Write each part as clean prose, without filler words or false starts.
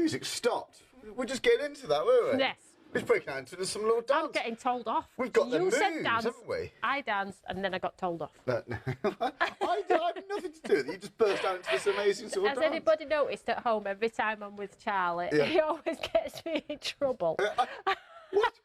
music stopped. We're just getting into that, weren't we? Yes. We're breaking out into some little dance. I'm getting told off. We've got the You moves, said dance, haven't we? I danced, and then I got told off. No. I have nothing to do with it. You just burst out into this amazing sort of Has dance. anybody noticed at home, every time I'm with Charlie, he always gets me in trouble.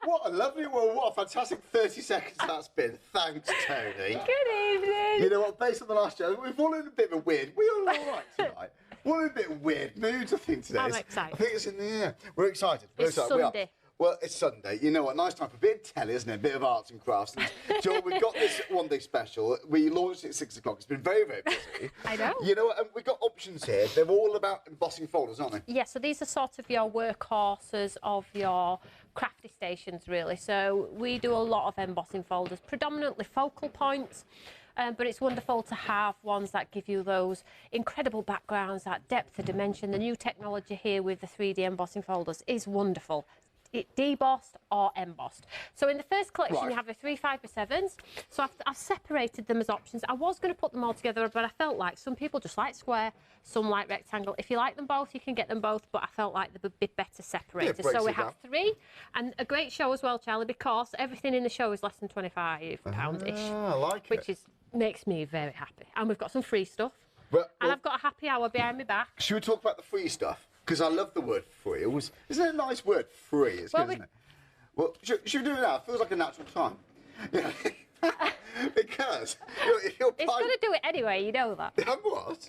What a lovely one. What a fantastic 30 seconds that's been. Thanks, Toni. Good evening. You know what, based on the last show, we've all in a bit of a weird... We're all right tonight. We're in a bit of weird mood, I think, today. I'm excited. I think it's in the air. We're excited. We're It's excited. Sunday. Well, it's Sunday. You know what? Nice time for a bit of telly, isn't it? A bit of arts and crafts. And, Joel, we've got this one-day special. We launched it at 6 o'clock. It's been very, very busy. I know. You know what? And we've got options here. They're all about embossing folders, aren't they? Yeah, so these are sort of your workhorses of your crafty stations, really. So we do a lot of embossing folders, predominantly focal points. But it's wonderful to have ones that give you those incredible backgrounds, that depth of dimension. The new technology here with the 3D embossing folders is wonderful. It debossed or embossed. So in the first collection, you have the 3 5x7s. So I've separated them as options. I was going to put them all together, but I felt like some people just like square, some like rectangle. If you like them both, you can get them both, but I felt like they would be better separated. Yeah, so we have 3, and a great show as well, Charlie, because everything in the show is less than £25-ish. I like it. Which makes me very happy. And we've got some free stuff. Well, and I've got a happy hour behind my back. Should we talk about the free stuff? Because I love the word free. Isn't it a nice word, free? It's good, isn't it? Well, should we do it now? It feels like a natural time. Yeah. Because if you're It's going to do it anyway, you know that. What?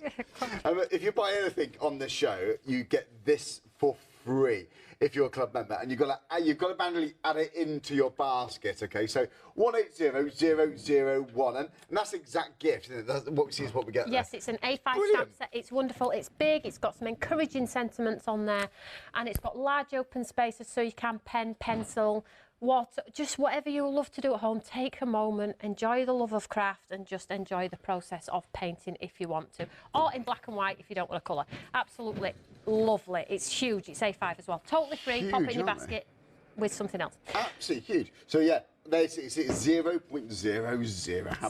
If you buy anything on the show, you get this for free if you're a club member, and you've got to manually add it into your basket. Okay, so 180001, and that's the exact gift. Isn't it? That's what we see is what we get. Yes, there. it's an A5 Brilliant. stamp set. It's wonderful. It's big. It's got some encouraging sentiments on there, and it's got large open spaces so you can pen, pencil. Just whatever you love to do at home, take a moment, enjoy the love of craft, and just enjoy the process of painting if you want to, or in black and white if you don't want to colour. Absolutely lovely. It's huge. It's A5 as well. Totally free. Huge, pop it in your basket with something else. Absolutely huge. So yeah, it's 0.00. It's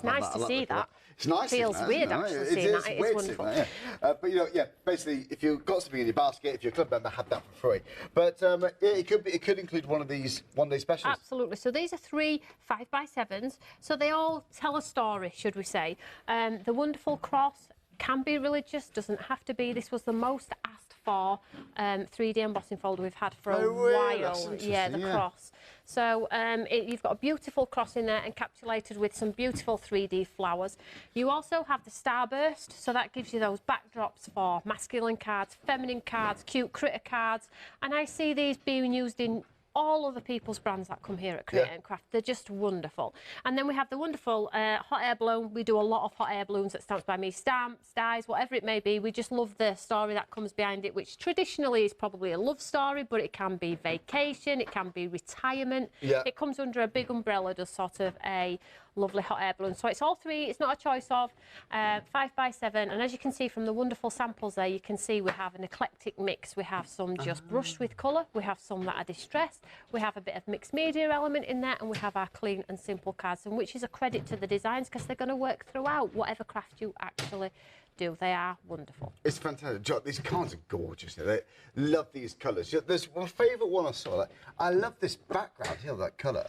nice to see that. It's nice. Feels weird actually seeing that. It is wonderful. That, yeah. But you know, yeah. Basically, if you've got something in your basket, if you're a club member, have that for free. But yeah, it could include one of these one-day specials. Absolutely. So these are 3 5x7s. So they all tell a story, should we say? The wonderful cross can be religious, doesn't have to be. This was the most asked for 3D embossing folder we've had for a while. Yeah, the cross. So you've got a beautiful cross in there encapsulated with some beautiful 3D flowers. You also have the starburst, so that gives you those backdrops for masculine cards, feminine cards, cute critter cards. And I see these being used in all other people's brands that come here at Create and Craft. They're just wonderful. And then we have the wonderful hot air balloon. We do a lot of hot air balloons at Stamps by Me, stamps, dies, whatever it may be. We just love the story that comes behind it, which traditionally is probably a love story, but it can be vacation, it can be retirement. Yeah. It comes under a big umbrella, just sort of a lovely hot air balloon. So it's all 3, it's not a choice of 5x7, and as you can see from the wonderful samples there, you can see we have an eclectic mix. We have some just brushed with colour, we have some that are distressed, we have a bit of mixed media element in there, and we have our clean and simple cards, and which is a credit to the designs because they're going to work throughout whatever craft you actually do. They are wonderful. It's fantastic. These cards are gorgeous. They love these colours. There's my favourite one I saw. I love this background here, that colour.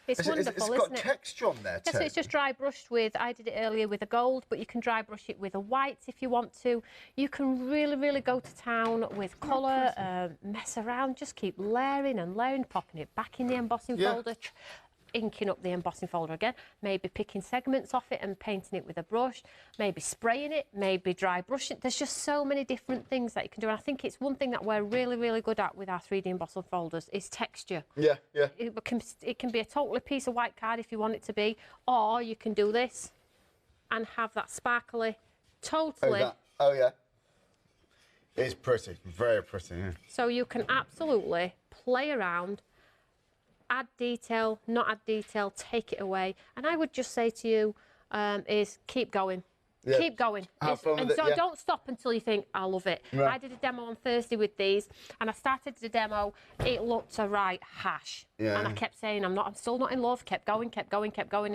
It's wonderful, it's got texture on there too. Yes, so it's just dry brushed with, I did it earlier with a gold, but you can dry brush it with a white if you want to. You can really, really go to town with colour, mess around, just keep layering and layering, popping it back in the embossing folder, inking up the embossing folder again, maybe picking segments off it and painting it with a brush, maybe spraying it, maybe dry brushing. There's just so many different things that you can do, and I think it's one thing that we're really, really good at with our 3D embossing folders is texture. Yeah, yeah. It can be a totally piece of white card if you want it to be, or you can do this and have that sparkly, totally... Oh, yeah. It's pretty, very pretty, yeah. So you can absolutely play around, add detail, not add detail, take it away. And I would just say to you is keep going. Yeah. Keep going. Have fun with it, So yeah. don't stop until you think, I love it. Right. I did a demo on Thursday with these, and I started the demo. It looked a right hash. Yeah. And I kept saying, I'm still not in love. Kept going.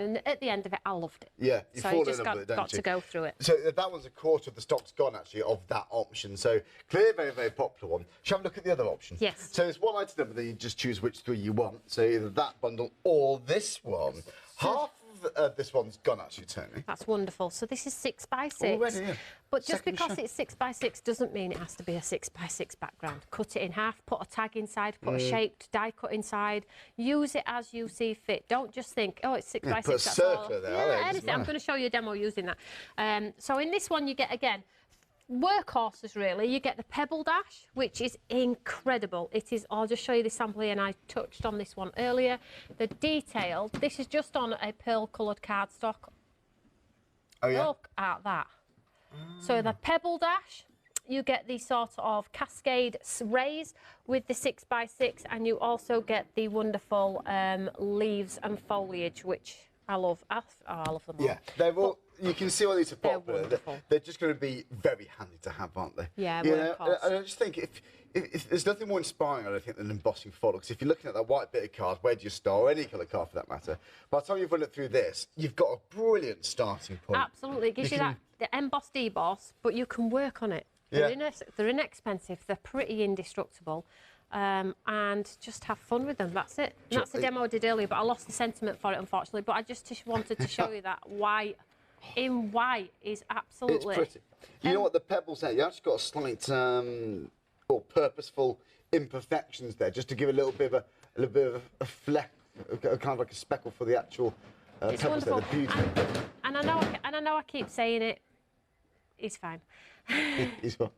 And at the end of it, I loved it. Yeah, you so fall you in just love got, with it, don't got you? to go through it. So that one's a quarter of the stock's gone, actually, of that option. So clear, very, very popular one. Shall we look at the other option? Yes. So it's one item, but then you just choose which three you want. So either that bundle or this one. Half of this one's gone, actually, Tony. That's wonderful. So this is 6x6. Already, yeah. But just Second because show. it's 6x6 doesn't mean it has to be a 6x6 background. Cut it in half, put a tag inside, put a shaped die cut inside. Use it as you see fit. Don't just think, oh, it's 6x6. put a that's circle all. there, Yeah, doesn't anything. I'm matter. going to show you a demo using that. So in this one, you get, again, workhorses really. You get the Pebble Dash, which is incredible. It is, I'll just show you the sample here, and I touched on this one earlier. The detail, this is just on a pearl coloured cardstock. Oh, yeah? Look at that. So the Pebble Dash, you get the sort of cascade rays with the 6x6, and you also get the wonderful leaves and foliage, which I love. I love them all. Yeah, they're all. You can see why these are They're popular. wonderful. They're just going to be very handy to have, aren't they? Yeah, You know, workhorse. and I just think if there's nothing more inspiring, I don't think, than embossing folder. Because if you're looking at that white bit of card, where do you start? Or any colour card for that matter. By the time you've run it through this, you've got a brilliant starting point. Absolutely. It gives you that the embossed deboss, but you can work on it. Yeah. They're inexpensive. They're pretty indestructible. And just have fun with them. That's it. And that's the demo I did earlier, but I lost the sentiment for it, unfortunately. But I just wanted to show you that white in white is absolutely... It's pretty. You know what the pebbles there? You actually got a slight or purposeful imperfections there, just to give a little bit of a fleck, kind of like a speckle for the actual It's pebbles there, wonderful. the beauty. And I know I keep saying it. It's fine. Is what?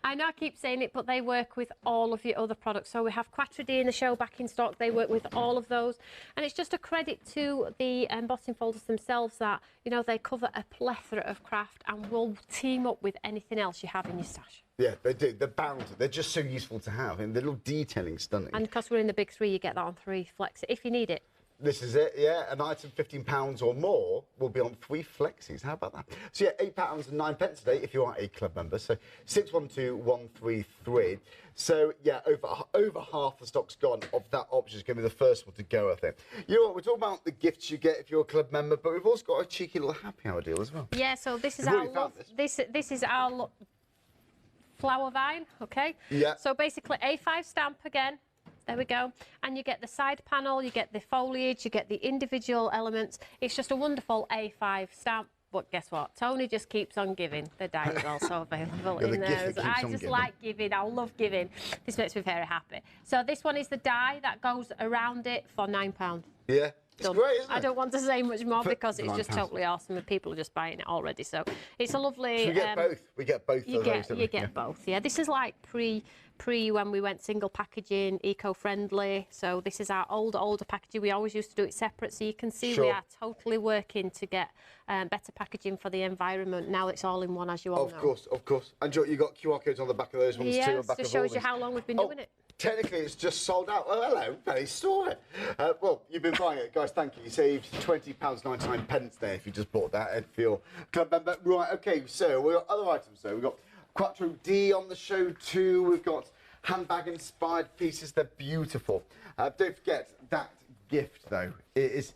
I know I keep saying it, but they work with all of your other products. So we have Quatre D in the show back in stock. They work with all of those. And it's just a credit to the embossing folders themselves that, you know, they cover a plethora of craft and will team up with anything else you have in your stash. Yeah, they do. They're bound to. They're just so useful to have. And the little detailing stunning. And because we're in the big three, you get that on 3 Flex if you need it. This is it, yeah. An item £15 or more will be on 3 Flexies. How about that? So yeah, £8.09 today if you are a club member. So 612133. So yeah, over half the stock's gone of that option. Is going to be the first one to go, I think. You know what? We're talking about the gifts you get if you're a club member, but we've also got a cheeky little happy hour deal as well. Yeah. So this is You've our already found this is our flower vine. Okay. Yeah. So basically A5 stamp again. There we go. And you get the side panel, you get the foliage, you get the individual elements. It's just a wonderful A5 stamp. But guess what? Tony just keeps on giving. The die is also available You're in the there. gift that keeps I on just giving. like giving. I love giving. This makes me very happy. So this one is the die that goes around it for £9. Yeah. It's great, isn't it? I don't want to say much more For because it's just £9. totally awesome and people are just buying it already. So it's a lovely... So we get both. We get both You of those. don't we? you get both, yeah. This is like pre when we went single packaging, eco-friendly. So this is our older packaging. We always used to do it separate. So you can see Sure. we are totally working to get better packaging for the environment. Now it's all in one, as you all know. Of course. And you got QR codes on the back of those ones too. Yeah, on the it back just of all shows you these. how long we've been doing it. Technically, it's just sold out. Oh, hello, Penny saw it. Well, you've been buying it, guys. Thank you. You saved £20.99 there if you just bought that and for your club member. Right, okay. So we've got other items. So we've got Quattro D on the show too. We've got handbag-inspired pieces. They're beautiful. Don't forget that gift though. It's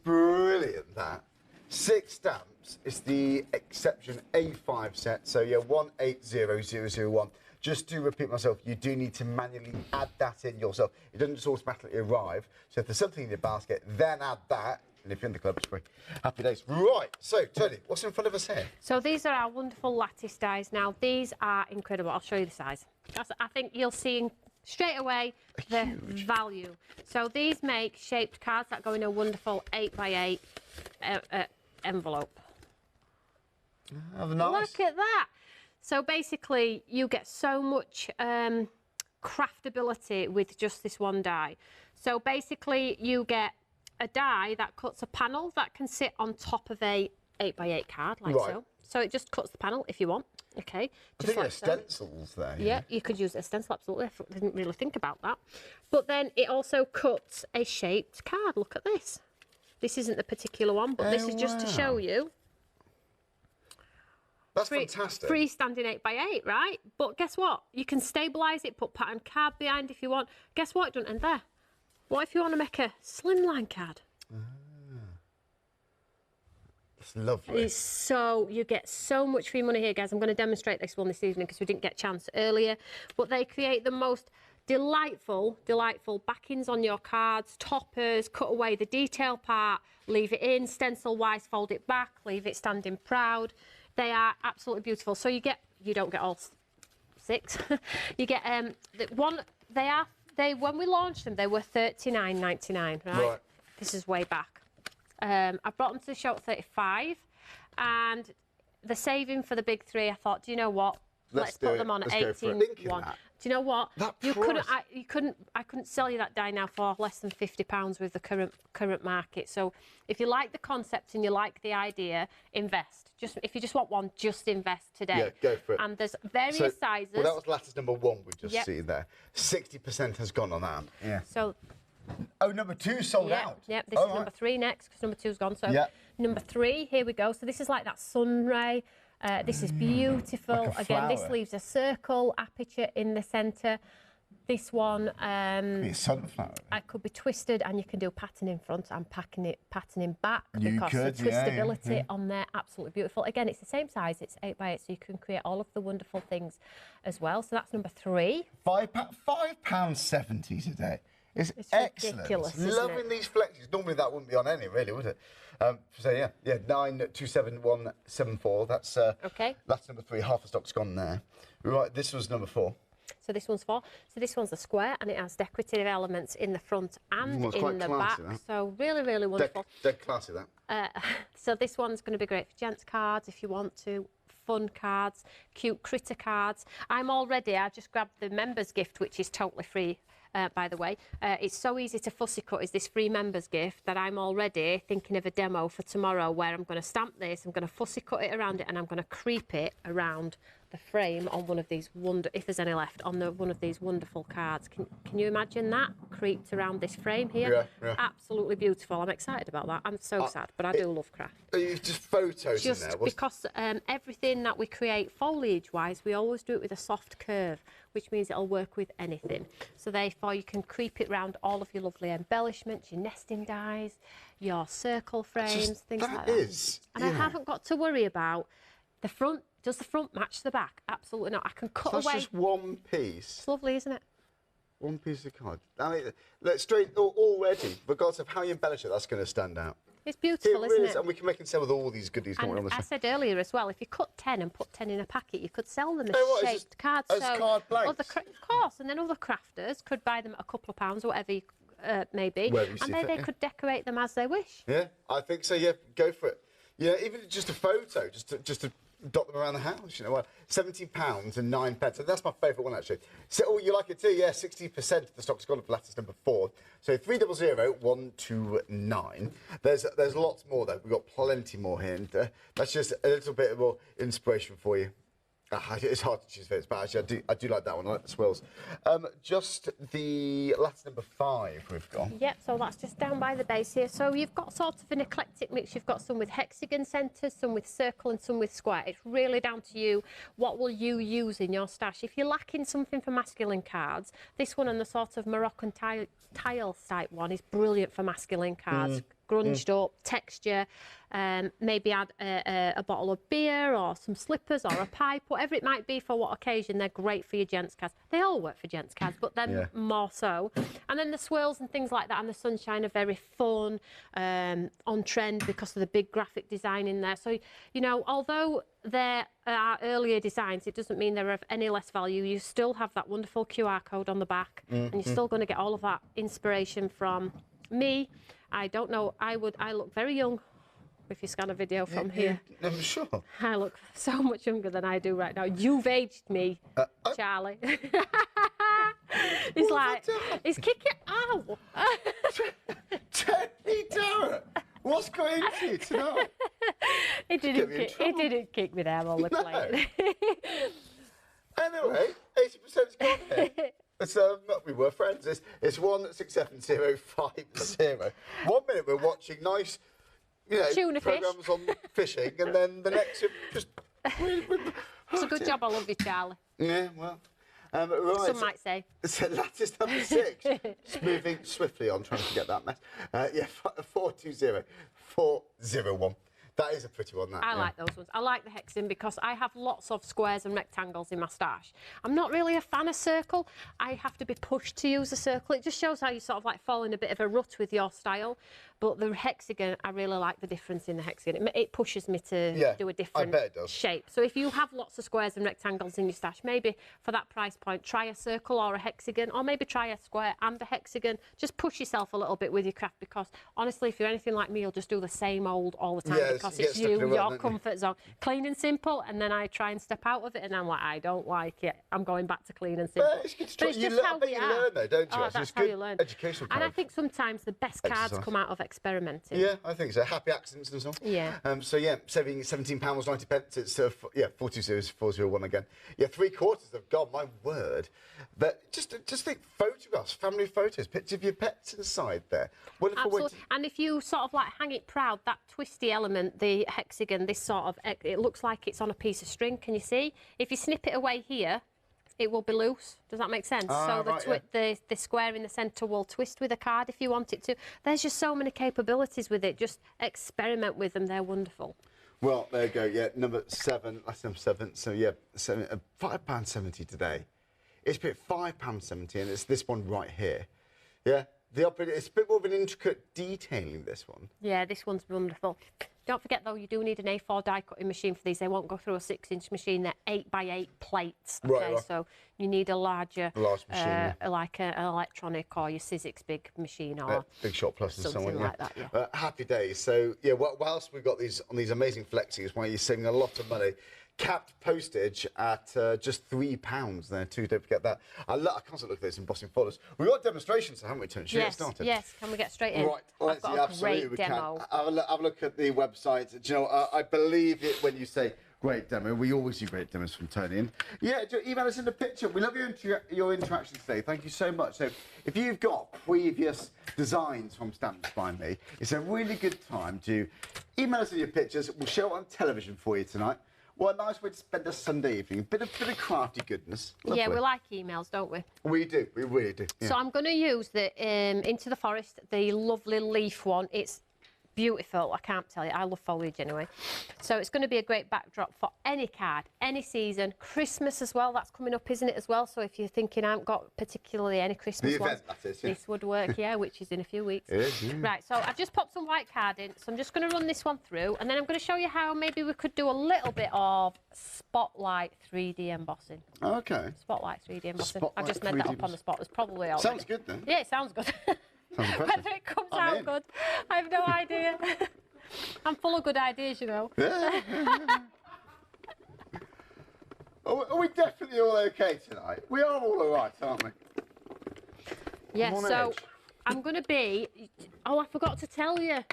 brilliant. That 6 stamps. It's the Exception A5 set. So yeah, 180001. Just to repeat myself, you do need to manually add that in yourself. It doesn't just automatically arrive. So if there's something in your basket, then add that. And if you're in the club, it's free. Happy days. Right. So, Tony, what's in front of us here? So these are our wonderful lattice dies. Now, these are incredible. I'll show you the size. I think you'll see straight away the value. So these make shaped cards that go in a wonderful 8x8 envelope. Oh, nice. Look at that. So basically, you get so much craftability with just this one die. So basically, you get a die that cuts a panel that can sit on top of a 8x8 card, like Right. so. So it just cuts the panel if you want. Okay. I Just think like there's so. stencils there. Yeah, you could use a stencil, absolutely. I didn't really think about that. But then it also cuts a shaped card. Look at this. This isn't the particular one, but this is just to show you That's fantastic. Freestanding 8x8, right? But guess what? You can stabilise it, put pattern card behind if you want. Guess what? It doesn't end there. What if you want to make a slimline card? It's lovely. You get so much free money here, guys. I'm going to demonstrate this one this evening because we didn't get a chance earlier. But they create the most delightful backings on your cards, toppers, cut away the detail part, leave it in, stencil wise, fold it back, leave it standing proud. They are absolutely beautiful. So you don't get all 6. You get when we launched them, they were $39.99, right? This is way back. I brought them to the show at 35, and the saving for the big 3, I thought, do you know what? Let's put them on at 18.1. Do you know what? I couldn't sell you that die now for less than £50 with the current market. So if you like the concept and you like the idea, invest. If you just want one, just invest today. Yeah, go for it. And there's various sizes. Well, that was lattice number 1 we just seen there. 60% has gone on that. Yeah. So. Oh, number 2 sold out. Yep, this is number 3 next because number 2's gone. So number 3, here we go. So this is like that sun ray. This is beautiful. Like again, this leaves a circle aperture in the centre. This one sunflower. It could be twisted, and you can do pattern in front and patterning back because the twistability on there, absolutely beautiful. Again, it's the same size. It's 8x8, so you can create all of the wonderful things as well. So that's number 3. £5.70 today. It's excellent. Ridiculous, Loving these flexes. Normally that wouldn't be on any, really, would it? So yeah, 927174. That's okay. That's number 3. Half the stock's gone there. Right, this was number 4. So this one's 4. So this one's a square, and it has decorative elements in the front and in the back. That. So really, really wonderful. Dead classy, that. So this one's going to be great for gents cards if you want to. Fun cards, cute critter cards. I just grabbed the members gift, which is totally free. By the way, it's so easy to fussy cut, is this free members gift, that I'm already thinking of a demo for tomorrow where I'm going to stamp this, I'm going to fussy cut it around it, and I'm going to creep it around the frame on one of these if there's any left, on one of these wonderful cards. Can you imagine that creeped around this frame here? Yeah. Absolutely beautiful. I'm excited about that. I'm so sad, but I do love craft. Just photos in there. Because everything that we create foliage-wise, we always do it with a soft curve, which means it'll work with anything. So therefore, you can creep it around all of your lovely embellishments, your nesting dies, your circle frames, things like that. And I haven't got to worry about the front. Does the front match the back? Absolutely not. I can cut away. That's just one piece. It's lovely, isn't it? One piece of card. I mean, already, regardless of how you embellish it, that's going to stand out. It's beautiful, isn't it? And we can make and sell with all these goodies. And I said earlier as well, if you cut 10 and put 10 in a packet, you could sell them as shaped cards. As card blanks? Of course, and then other crafters could buy them at a couple of pounds or whatever maybe, and they could decorate them as they wish. Yeah, I think so. Yeah, go for it. Yeah, even just a photo, just to dot them around the house. You know what? £17 and 9 pence. And that's my favourite one actually. So you like it too? Yeah, 60% of the stock's gone for lattice number 4. So 300129. There's lots more though. We've got plenty more here, and that's just a little bit more inspiration for you. It's hard to choose favourites, but actually I do like that one. I like the swirls. Just the lattice number 5 we've got. Yep, so that's just down by the base here. So you've got sort of an eclectic mix. You've got some with hexagon centres, some with circle and some with square. It's really down to you. What will you use in your stash? If you're lacking something for masculine cards, this one and the sort of Moroccan tiles type one is brilliant for masculine cards. Grunged up, texture, maybe add a bottle of beer or some slippers or a pipe, whatever it might be for what occasion. They're great for your gents cards. They all work for gents cards, but then more so. And then the swirls and things like that and the sunshine are very fun, on trend because of the big graphic design in there. So, you know, although there are earlier designs, it doesn't mean they're of any less value. You still have that wonderful QR code on the back, and you're still going to get all of that inspiration from me. I don't know, I look very young if you scan a video from here. I'm sure. I look so much younger than I do right now. You've aged me, Charlie. He's like, he's kicking, ow! Tony Darrett, what's going into you tonight? He didn't kick me there while we're playing. Anyway, 80%'s gone here. We were friends. It's 167050. 1 minute we're watching nice, tuna programs on fishing, and then the next just It's a good job I love you, Charlie. Yeah, well. Right. Some might say. So lattice number 6. Just moving swiftly on, trying to forget that mess. Yeah, 420401. That is a pretty one, that. I like those ones. I like the hexagon because I have lots of squares and rectangles in my stash. I'm not really a fan of circle. I have to be pushed to use a circle. It just shows how you sort of like fall in a bit of a rut with your style. But the hexagon, I really like the difference in the hexagon. It pushes me to do a different shape. So if you have lots of squares and rectangles in your stash, maybe for that price point, try a circle or a hexagon, or maybe try a square and a hexagon. Just push yourself a little bit with your craft, because honestly, if you're anything like me, you'll just do the same old all the time, because it's your comfort zone. Clean and simple, and then I try and step out of it, and I'm like, I don't like it. I'm going back to clean and simple. It's good to try. You learn though, don't you? Oh, that's how you learn. Educational and I think sometimes the best cards come out of experimenting. Yeah, I think so. Happy accidents and so on. Yeah. So yeah, saving £17.90. It's 420,401 again. Yeah, 3/4 of God, my word. But just think, photographs, family photos, pictures of your pets inside there. Absolutely. And if you sort of like hang it proud, that twisty element, the hexagon, this sort of, it looks like it's on a piece of string. Can you see? If you snip it away here, it will be loose. Does that make sense? So the square in the centre will twist with a card if you want it to. There's just so many capabilities with it. Just experiment with them. They're wonderful. Well, there you go. Yeah, number 7. That's number 7. So yeah, £5.70 today. It's been £5.70, and it's this one right here. Yeah, it's a bit more of an intricate detailing, this one. Yeah, this one's wonderful. Don't forget, though, you do need an A4 die cutting machine for these. They won't go through a 6-inch machine. They're 8x8 plates. Okay, right. So you need a large machine, like an electronic or your Sizzix big machine, or Big Shot Plus and something like that. Yeah. Happy days. So yeah, whilst we've got these on these amazing flexies, where you're saving a lot of money. Capped postage at just £3 there too. Don't forget that. I can't look at those embossing folders. We've got demonstrations, haven't we, Toni? Should we get started? Yes. Can we get straight in? Right. I've got a great demo. Have a look at the website. Do you know, I believe it when you say great demo. We always do great demos from Toni. And yeah, email us in the picture. We love your interaction today. Thank you so much. So if you've got previous designs from Stamps by Me, it's a really good time to email us in your pictures. We'll show it on television for you tonight. What a nice way to spend a Sunday evening. A bit of crafty goodness. Lovely. Yeah, we like emails, don't we? We do. We really do. Yeah. So I'm going to use the Into the Forest, the lovely leaf one. It's beautiful. I can't tell you. I love foliage anyway. So it's going to be a great backdrop for any card, any season. Christmas as well. That's coming up, isn't it, as well? So if you're thinking I haven't got particularly any Christmas ones, this would work, yeah, which is in a few weeks. It is, yeah. Right, so I've just popped some white card in. So I'm just going to run this one through, and then I'm going to show you how maybe we could do a little bit of Spotlight 3D embossing. Okay. Spotlight 3D embossing. Spotlight I just made that up on the spot. It's probably all. Sounds good, then. Yeah, it sounds good. Whether it comes out good, I have no idea. I'm full of good ideas, you know. Yeah. Are we definitely all okay tonight? We are all right, aren't we? Yeah, so I'm going to be... Oh, I forgot to tell you.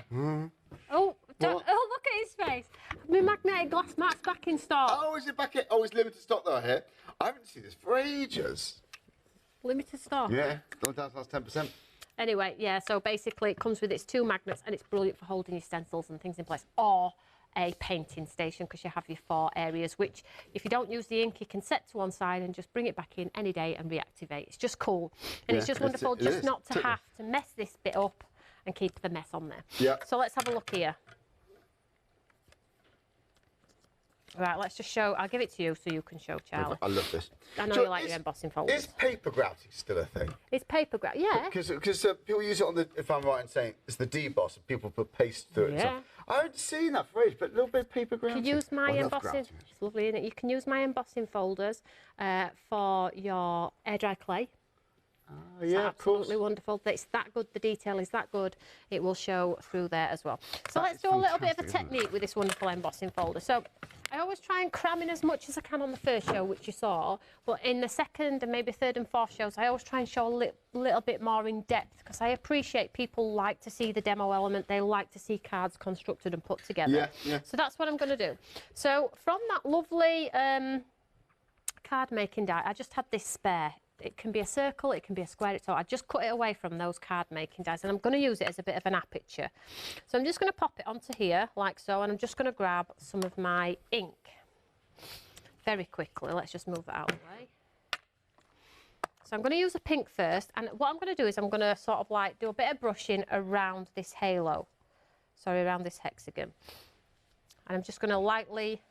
Oh, look at his face. My magnetic glass mat's back in stock. Oh, is it back in? Oh, it's limited stock though here. I haven't seen this for ages. Limited stock? Yeah, that's 10%. Anyway, yeah, so basically it comes with its 2 magnets, and it's brilliant for holding your stencils and things in place, or a painting station, because you have your 4 areas, which if you don't use the ink, you can set to one side and just bring it back in any day and reactivate. It's just cool. And it's just wonderful just not to have to mess this bit up and keep the mess on there. Yeah. So let's have a look here. Right, let's just show. I'll give it to you so you can show, Charlie. I love this. I know you like your embossing folders. Is paper grouting still a thing? It's paper grouting, yeah. Because people use it on the, if I'm right in saying, it's the deboss, and people put paste through it. Yeah. I haven't seen that phrase, but a little bit of paper grouting. You can use my embossing. It's lovely, isn't it? You can use my embossing folders for your air dry clay. Oh, yeah, absolutely wonderful. It's that good. The detail is that good. It will show through there as well. So let's do a little bit of a technique with this wonderful embossing folder. So I always try and cram in as much as I can on the first show, which you saw, but in the second and maybe third and fourth shows, I always try and show a little bit more in depth, because I appreciate people like to see the demo element. They like to see cards constructed and put together. Yeah, yeah. So that's what I'm going to do. So from that lovely card making die, I just had this spare. It can be a circle, it can be a square. So I just cut it away from those card making dies, and I'm going to use it as a bit of an aperture. So I'm just going to pop it onto here like so, and I'm just going to grab some of my ink. very quickly. Let's just move that out of the way. So I'm going to use a pink first, and what I'm going to do is I'm going to sort of like do a bit of brushing around this halo. Sorry, around this hexagon. And I'm just going to lightly...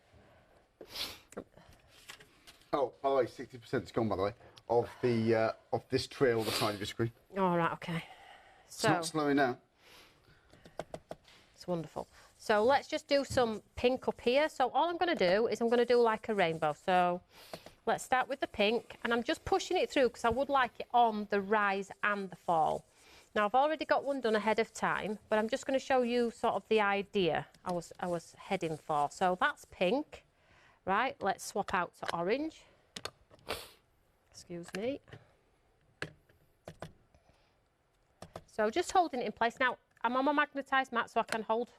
Oh, by the way, 60%'s gone, by the way, of the of this trail on the side of your screen. All right, okay. It's not slowing down. It's wonderful. So let's just do some pink up here. So all I'm going to do is I'm going to do like a rainbow. So let's start with the pink, and I'm just pushing it through because I would like it on the rise and the fall. Now I've already got one done ahead of time, but I'm just going to show you sort of the idea I was heading for. So that's pink, right? Let's swap out to orange. Excuse me. So just holding it in place. Now I'm on my magnetised mat, so I can hold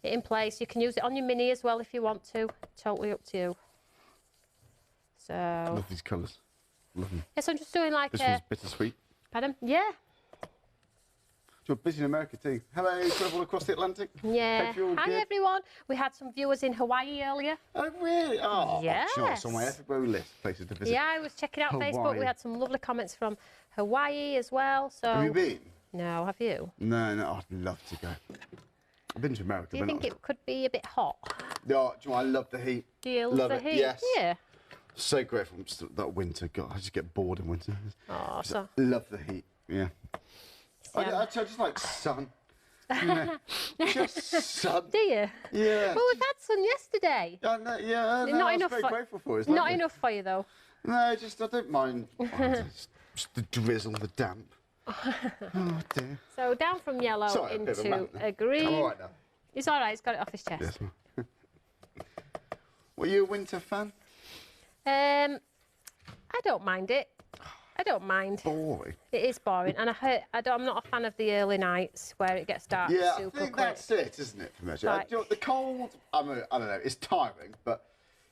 it in place. You can use it on your mini as well if you want to. Totally up to you. So. Love these colours. Love them. Yes, I'm just doing like this one's bittersweet. Pardon? Yeah. You're busy in America too. Hello, travel across the Atlantic. Yeah. Hi everyone. We had some viewers in Hawaii earlier. Oh really? Oh, yes. It's on my epic row list places to visit. Yeah, I was checking out Hawaii. Facebook. We had some lovely comments from Hawaii as well. So. Have you been? No, have you? No, I'd love to go. I've been to America. Do you think it could be a bit hot? No, do you know, I love the heat. Do you love the heat? Yes. Yeah. So grateful for that winter. God, I just get bored in winter. Oh, so. Love the heat. Yeah. I just like sun. Yeah. Just sun. Do you? Yeah. Well, we've had sun yesterday. Not not enough. Very grateful for it. It's not lovely. enough for you though. No, just I don't mind. Just the drizzle, the damp. Oh dear. So down from yellow into a green. I'm all right now. It's all right. He's got it off his chest. Yes. Were you a winter fan? I don't mind it. I don't mind. Boring. It is boring, and I'm not a fan of the early nights where it gets dark super quick. I think that's it, isn't it, for me? Like, You know, the cold, I don't know, it's tiring, but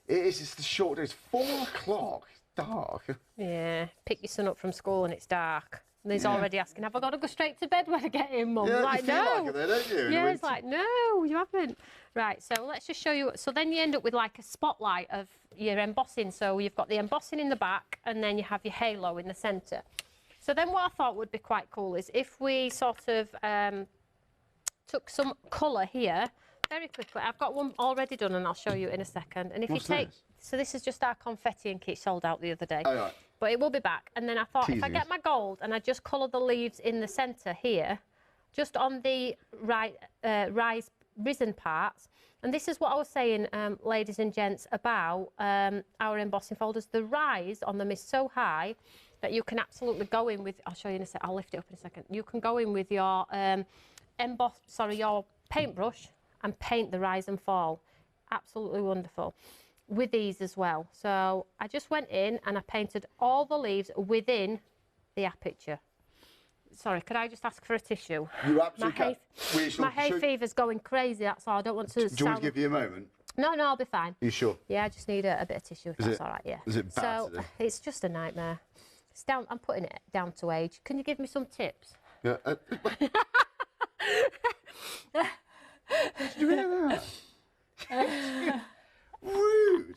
it's just the short days. 4 o'clock, it's dark. Yeah, pick your son up from school and it's dark. And he's already asking, have I got to go straight to bed when I get in, Mum? Yeah, like, you feel no. like it there, don't you? Yeah, it's like, no, you haven't. Right, so let's just show you. So then you end up with like a spotlight of your embossing. So you've got the embossing in the back and then you have your halo in the centre. So then what I thought would be quite cool is if we sort of took some colour here, very quickly. I've got one already done and I'll show you in a second. And if What's you take, this? so this is just our confetti ink. It sold out the other day. Oh, right. But it will be back. And then I thought if I get my gold and I just colour the leaves in the centre here, just on the risen parts. And this is what I was saying, ladies and gents, about our embossing folders. The rise on them is so high that you can absolutely go in with, I'll show you in a sec, I'll lift it up in a second. You can go in with your your paintbrush and paint the rise and fall. Absolutely wonderful. With these as well. So I just went in and I painted all the leaves within the aperture. Sorry, could I just ask for a tissue? You absolutely can. My hay fever's going crazy, that's all. I don't want to Do you want to give you a moment? No, I'll be fine. Are you sure? Yeah, I just need a bit of tissue, if that's all right, yeah. Is it bad So today? it's just a nightmare. It's down, I'm putting it down to age. Can you give me some tips? Yeah. Did you hear that? Rude.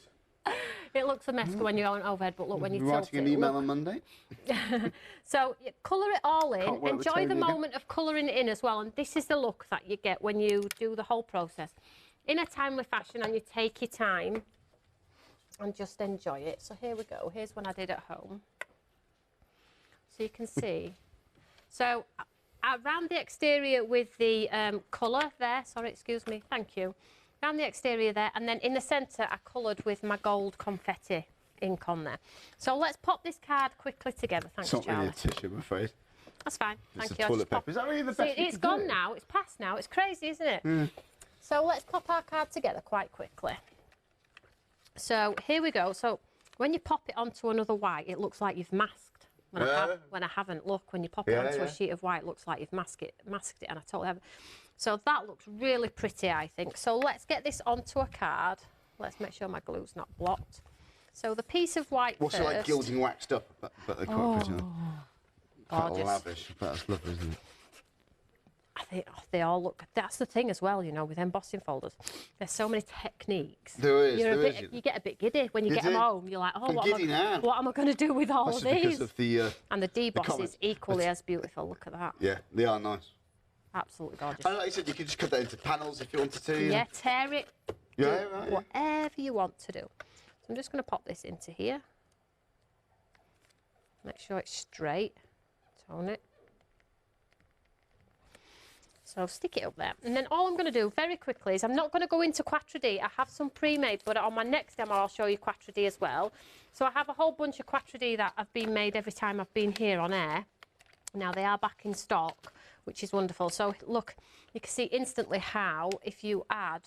It looks a mess when you're on overhead, but look, when you tilt Writing an it, email look. on Monday? So you colour it all in, Can't work with enjoy the Toni again. moment of colouring it in as well, and this is the look that you get when you do the whole process. In a timely fashion, and you take your time and just enjoy it. So here we go, here's one I did at home. So you can see. So around the exterior with the colour there, sorry, excuse me, thank you. Around the exterior there, and then in the centre I coloured with my gold confetti ink on there. So let's pop this card quickly together. Thanks, It's not Charlie. really a tissue, I'm afraid. That's fine. It's Thank a you. toilet paper. Is that really the best you It's can gone do? now. It's past now. It's crazy, isn't it? So let's pop our card together quite quickly. So here we go. So when you pop it onto another white, it looks like you've masked. When I haven't, look, when you pop it onto a sheet of white, it looks like you've masked it, and I totally haven't. So that looks really pretty, I think. So let's get this onto a card. Let's make sure my glue's not blocked. So the piece of white What's first. it like gilding waxed up? But they're quite pretty. Gorgeous. Lavish. That's lovely, isn't it? I they all look, that's the thing as well, you know, with embossing folders. There's so many techniques. There is, You get a bit giddy when you get them home. You're like, oh, what am I going to do with all of these? Because of the, and the deboss is equally as beautiful. Look at that. Yeah, they are nice. Absolutely gorgeous. And like you said, you can just cut that into panels if you wanted to. Yeah, tear it. Yeah, right. Whatever you want to do. So I'm just going to pop this into here. Make sure it's straight. Tone it. So stick it up there. And then all I'm going to do very quickly is I'm not going to go into Quatre D. I have some pre-made, but on my next demo I'll show you Quatre D as well. So I have a whole bunch of Quatre D that have been made every time I've been here on air. Now they are back in stock, which is wonderful. So look, you can see instantly how if you add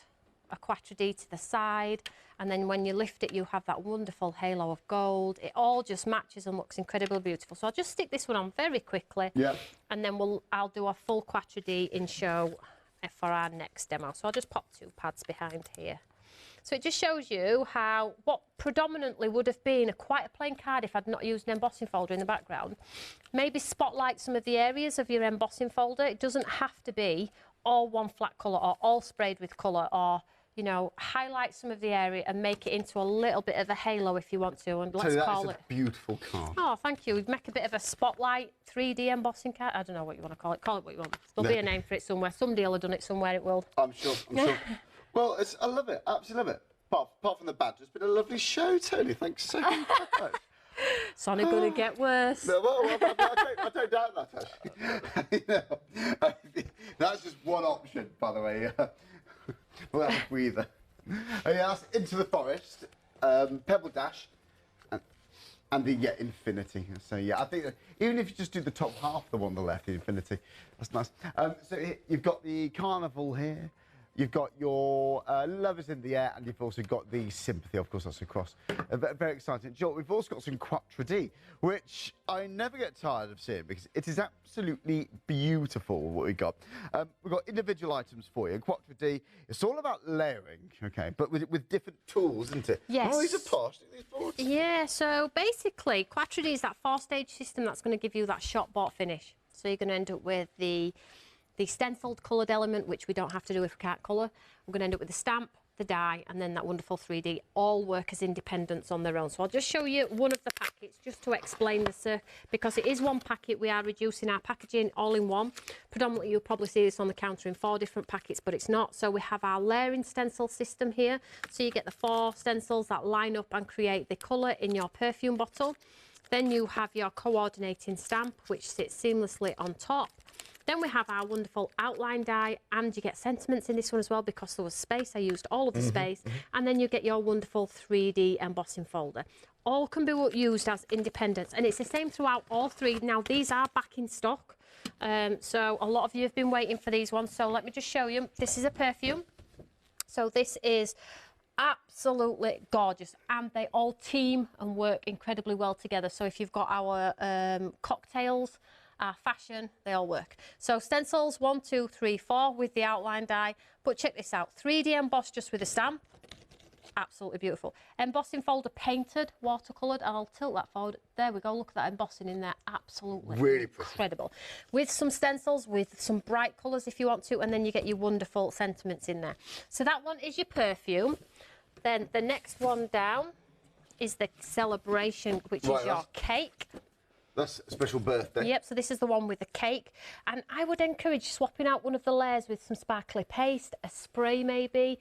a Quatre D to the side, and then when you lift it you have that wonderful halo of gold. It all just matches and looks incredibly beautiful. So I'll just stick this one on very quickly, and then I'll do a full Quatre D in show for our next demo. So I'll just pop 2 pads behind here. So it just shows you how what predominantly would have been quite a plain card if I'd not used an embossing folder in the background. Maybe spotlight some of the areas of your embossing folder. It doesn't have to be all one flat colour or all sprayed with colour, or you know, highlight some of the area and make it into a little bit of a halo if you want to. And let's call it a beautiful card. Oh, thank you. We'd make a bit of a spotlight 3D embossing card. I don't know what you want to call it. Call it what you want. There'll be a name for it somewhere. Somebody will have done it somewhere. It will. I'm sure. Well, I love it. Absolutely love it. Apart from the badge, it's been a lovely show, Tony. Thanks so much. It's only going to get worse. No, I don't doubt that, actually. You know, that's just one option, by the way. We'll have a breather. Yeah, that's Into the Forest, Pebble Dash, and the Infinity. So yeah, I think that even if you just do the top half, the one on the left, the Infinity, that's nice. So you've got the Carnival here. You've got your Lovers in the Air, and you've also got the Sympathy, of course, that's across. Very exciting. Joel, we've also got some Quatre D, which I never get tired of seeing because it is absolutely beautiful what we've got. We've got individual items for you. Quatre D, it's all about layering, okay, but with different tools, isn't it? Yes. Oh, these are posh, these boards. Yeah, so basically, Quatre D is that 4-stage system that's going to give you that shop-bought finish. So you're going to end up with the stenciled coloured element, which we don't have to do if we can't colour. We're going to end up with the stamp, the die, and then that wonderful 3D, all work as independents on their own. So I'll just show you one of the packets just to explain this, because it is one packet. We are reducing our packaging all in one. Predominantly, you'll probably see this on the counter in 4 different packets, but it's not. So we have our layering stencil system here. So you get the 4 stencils that line up and create the colour in your perfume bottle. Then you have your coordinating stamp, which sits seamlessly on top. Then we have our wonderful outline die, and you get sentiments in this one as well because there was space. I used all of the space. And then you get your wonderful 3D embossing folder. All can be used as independents, and it's the same throughout all 3. Now, these are back in stock. So a lot of you have been waiting for these ones. So let me just show you. This is a perfume. So this is absolutely gorgeous, and they all team and work incredibly well together. So if you've got our cocktails, our fashion, they all work. So stencils 1, 2, 3, 4 with the outline die. But check this out, 3D embossed just with a stamp. Absolutely beautiful. Embossing folder painted, watercoloured, and I'll tilt that forward. There we go, look at that embossing in there. Absolutely really incredible. With some stencils, with some bright colours if you want to, and then you get your wonderful sentiments in there. So that one is your perfume. Then the next one down is the celebration, which is your cake. That's a special birthday. Yep, so this is the one with the cake. And I would encourage swapping out one of the layers with some sparkly paste, a spray maybe,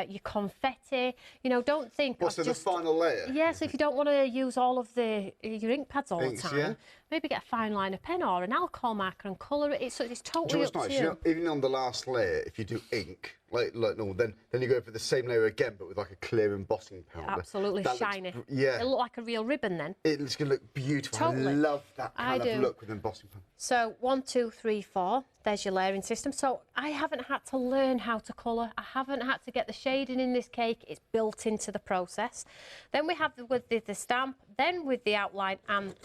your confetti. You know, don't think What's in the final layer? Yeah, so if you don't want to use all of your ink pads all the time, maybe get a fine liner pen or an alcohol marker and colour it. So it's totally up to you. You know, even on the last layer, if you do ink, like normal, then you go for the same layer again, but with like a clear embossing powder. Absolutely shiny. Yeah. It'll look like a real ribbon then. It's going to look beautiful. Totally. I love that kind of look with embossing powder. So 1, 2, 3, 4. There's your layering system. So I haven't had to learn how to colour. I haven't had to get the shading in this cake. It's built into the process. Then we have with the stamp, then with the outline and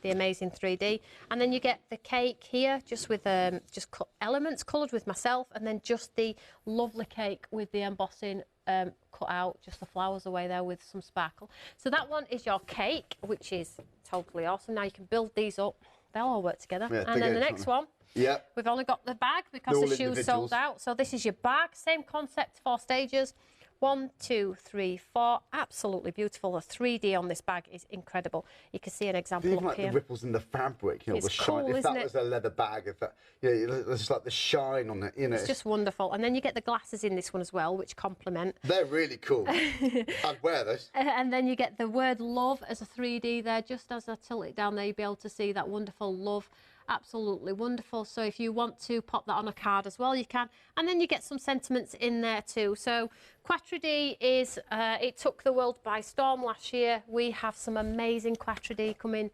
the amazing 3D, and then you get the cake here just with just elements coloured with myself, and then just the lovely cake with the embossing cut out, just the flowers away there with some sparkle. So that one is your cake, which is totally awesome. Now you can build these up. They'll all work together. Yeah, and then the next one Yep. We've only got the bag because the shoe's sold out. So this is your bag. Same concept, 4 stages. 1, 2, 3, 4. Absolutely beautiful. The 3D on this bag is incredible. You can see an example Even up like here. the ripples in the fabric, you know, It's the shine. cool, If that isn't it? was a leather bag, if that, you know, there's like the shine on it, you know. It's just wonderful. And then you get the glasses in this one as well, which complement. They're really cool. I'd wear those. And then you get the word love as a 3D there. Just as I tilt it down there, you'll be able to see that wonderful love. Absolutely wonderful. So if you want to pop that on a card as well, you can. And then you get some sentiments in there too. So Quatre D is, it took the world by storm last year. We have some amazing Quatre D coming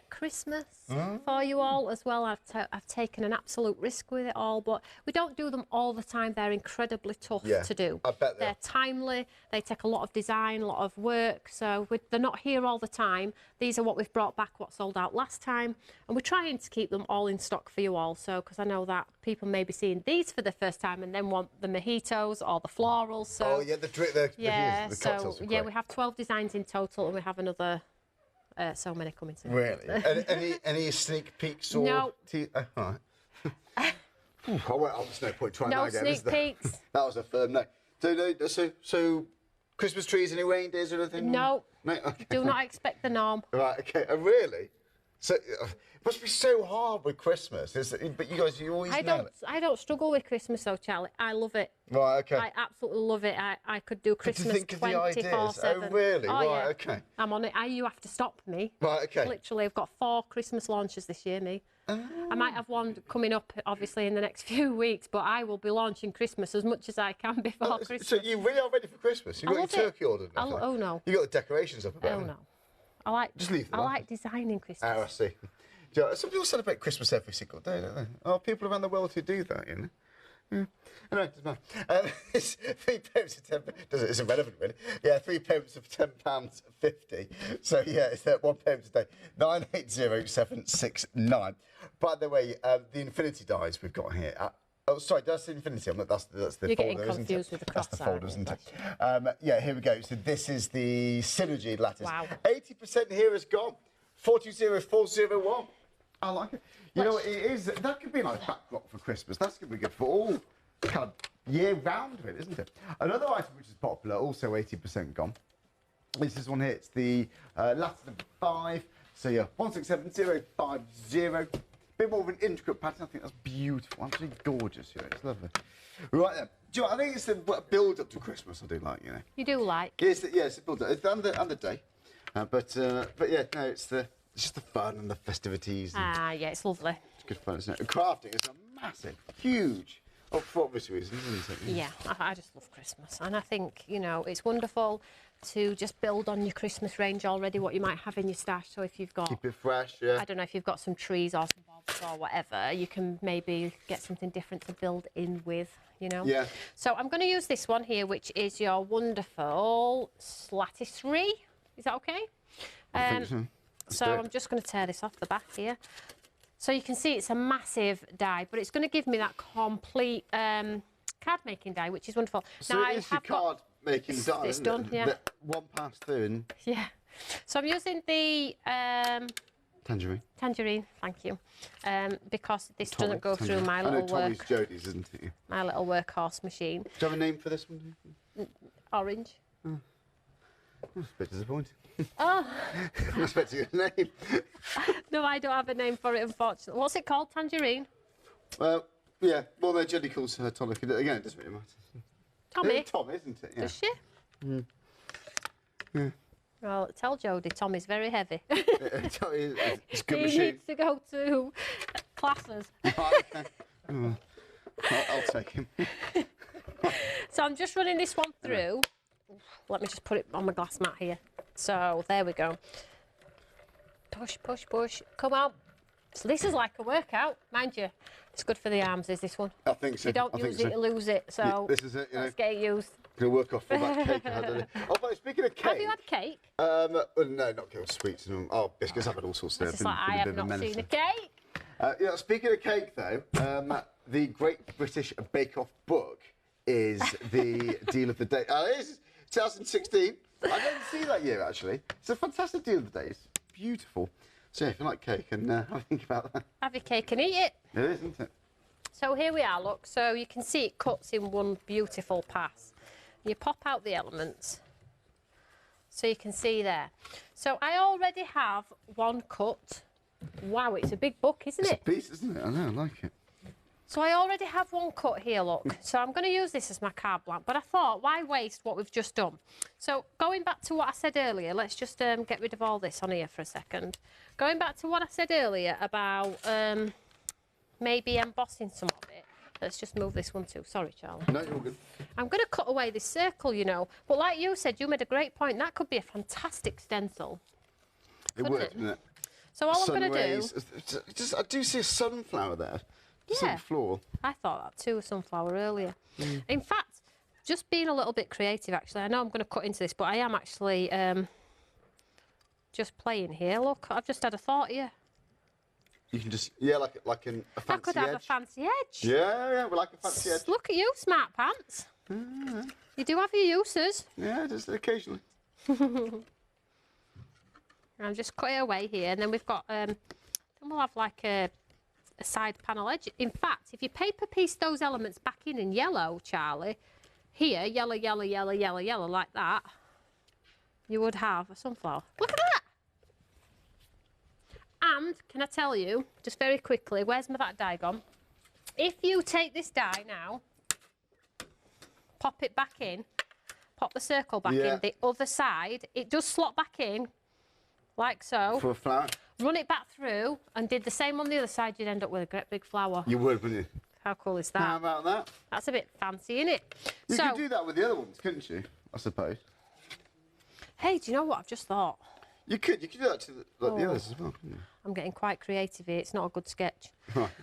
Christmas for you all as well. I've taken an absolute risk with it all, but we don't do them all the time. They're incredibly tough to do. I bet they're timely. They take a lot of design, a lot of work. So they're not here all the time. These are what we've brought back, what sold out last time, and we're trying to keep them all in stock for you all. So because I know that people may be seeing these for the first time and then want the mojitos or the florals. So oh yeah, the cocktails are great. yeah, we have 12 designs in total, and we have another. So many coming soon. Really? any sneak peeks or? No. All right. There's no point trying no that again. Sneak peeks. That was a firm no. So Christmas trees, any reindeers or anything? No. No. Okay. Do not expect the norm. Right. Okay. Oh, really? So it must be so hard with Christmas. But you always know it. I don't struggle with Christmas though, Charlie. I love it. Right. Okay. I absolutely love it. I could do Christmas 24/7. Oh, really? Oh, right. yeah. Okay. I'm on it. You have to stop me. Right. Okay. Literally, I've got 4 Christmas launches this year, me. I might have one coming up, obviously, in the next few weeks, but I will be launching Christmas as much as I can before Christmas. So you really are ready for Christmas? You got your turkey ordered? Oh, no. You got the decorations up about Oh, it? no. I like, just leave them I on. like designing Christmas. Oh, I see. Do you know, some people celebrate Christmas every single day, don't they? Oh, people around the world who do that, you know. Yeah. Anyway, it doesn't matter. It's 3 payments of £10. It's irrelevant, really. Yeah, 3 payments of £10.50. So yeah, it's 1 payment a day. 980769. By the way, the infinity dies we've got here. Oh, sorry, that's the infinity. That's the You're folder, getting isn't confused it? with the cross. That's the folder, isn't it? Yeah, here we go. So this is the synergy lattice. Wow. 80% here is gone. 420401. I like it. You know, it is. That could be a nice backdrop for Christmas. That's going to be good for all kind of year round of it, isn't it? Another item which is popular, also 80% gone. This is one here. It's the lattice number 5. So yeah, 167050. Bit more of an intricate pattern. I think that's beautiful. Absolutely gorgeous. You know, it's lovely. Right then. Do you know, I think it's the build up to Christmas. I do like. You know. You do like. Yes, it's the build up. It's on the day. But yeah, no, it's just the fun and the festivities. And yeah, it's lovely. it's good fun, isn't it? And crafting is a massive, huge, for obvious reasons, isn't it? Yeah, I just love Christmas, and I think, you know, it's wonderful to just build on your Christmas range already, what you might have in your stash. So if you've got, Keep it fresh, yeah. I don't know, if you've got some trees or some bulbs or whatever, you can maybe get something different to build in with, you know. Yeah. So I'm going to use this one here, which is your wonderful lattice 3. Is that okay? I think so. So I'm just going to tear this off the back here. So you can see it's a massive die, but it's going to give me that complete card making die, which is wonderful. So now it is the card making die, it's isn't done, it? yeah. The one pass through and Yeah. So I'm using the tangerine. tangerine, thank you, because this doesn't go through my little Tommy's Jodie's, isn't it? my little workhorse machine. Do you have a name for this one? Orange. That's a bit disappointing. Oh. I'm expecting a name. No, I don't have a name for it, unfortunately. What's it called? Tangerine? Well, yeah. Well, no, Jodie calls her Toni. Again, it doesn't really matter. Tommy? It's Tom, isn't it? Yeah. Does she? Yeah. Well, tell Jodie Tommy's very heavy. It's a good He machine. needs to go to classes. Right, okay. I'll take him. So I'm just running this one through. Let me just put it on my glass mat here. So there we go. Push, push, push. Come on. So this is like a workout, mind you. It's good for the arms, is this one? I think so. If you don't use it, you lose it. So Yeah, this is it, you know. let's get it used. Gonna work off all that cake I had earlier. Oh, but speaking of cake. Have you had cake? Well, no, not cake, sweets. Oh, biscuits. I've had all sorts of It's stuff. like I have not seen a cake. Yeah, speaking of cake, though, the Great British Bake Off book is the deal of the day. It is 2016. I didn't see that year, actually. It's a fantastic deal of the day. It's beautiful. So yeah, if you like cake, and have a think about that. Have your cake and eat it. It is, isn't it? So here we are, look. So you can see it cuts in one beautiful pass. You pop out the elements. So you can see there. So I already have one cut. Wow, it's a big book, isn't it? It's a piece, isn't it? I know, I like it. So I already have one cut here, look. So I'm going to use this as my card blank, but I thought, why waste what we've just done? So going back to what I said earlier, let's just get rid of all this on here for a second. Going back to what I said earlier about maybe embossing some of it. Let's just move this one too. Sorry, Charlie. No, you're all good. I'm going to cut away this circle, you know. But like you said, you made a great point. That could be a fantastic stencil. It would, wouldn't it? So all I'm going to do... I do see a sunflower there. Just yeah, on the floor. I thought that too, a sunflower earlier. In fact, just being a little bit creative, actually. I know I'm going to cut into this, but I am actually just playing here. Look, I've just had a thought here. You can just, yeah, like a fancy edge. I could have a fancy edge. Yeah, we like a fancy edge. Look at you, smart pants. You do have your uses. Yeah, just occasionally. I'll just cut it away here, and then we've got, then we'll have like a side panel edge. In fact, if you paper piece those elements back in yellow, Charlie, here, yellow, yellow, yellow, yellow, yellow, like that, you would have a sunflower. Look at that! And, can I tell you, just very quickly, where's that die gone? If you take this die now, pop it back in, pop the circle back in the other side, it does slot back in, like so. For a flower? Run it back through and did the same on the other side, you'd end up with a great big flower. You would, wouldn't you? How cool is that? How about that? That's a bit fancy, isn't it? You could do that with the other ones, couldn't you? I suppose. Hey, do you know what I've just thought? You could do that to the others as well, couldn't you? I'm getting quite creative here. It's not a good sketch.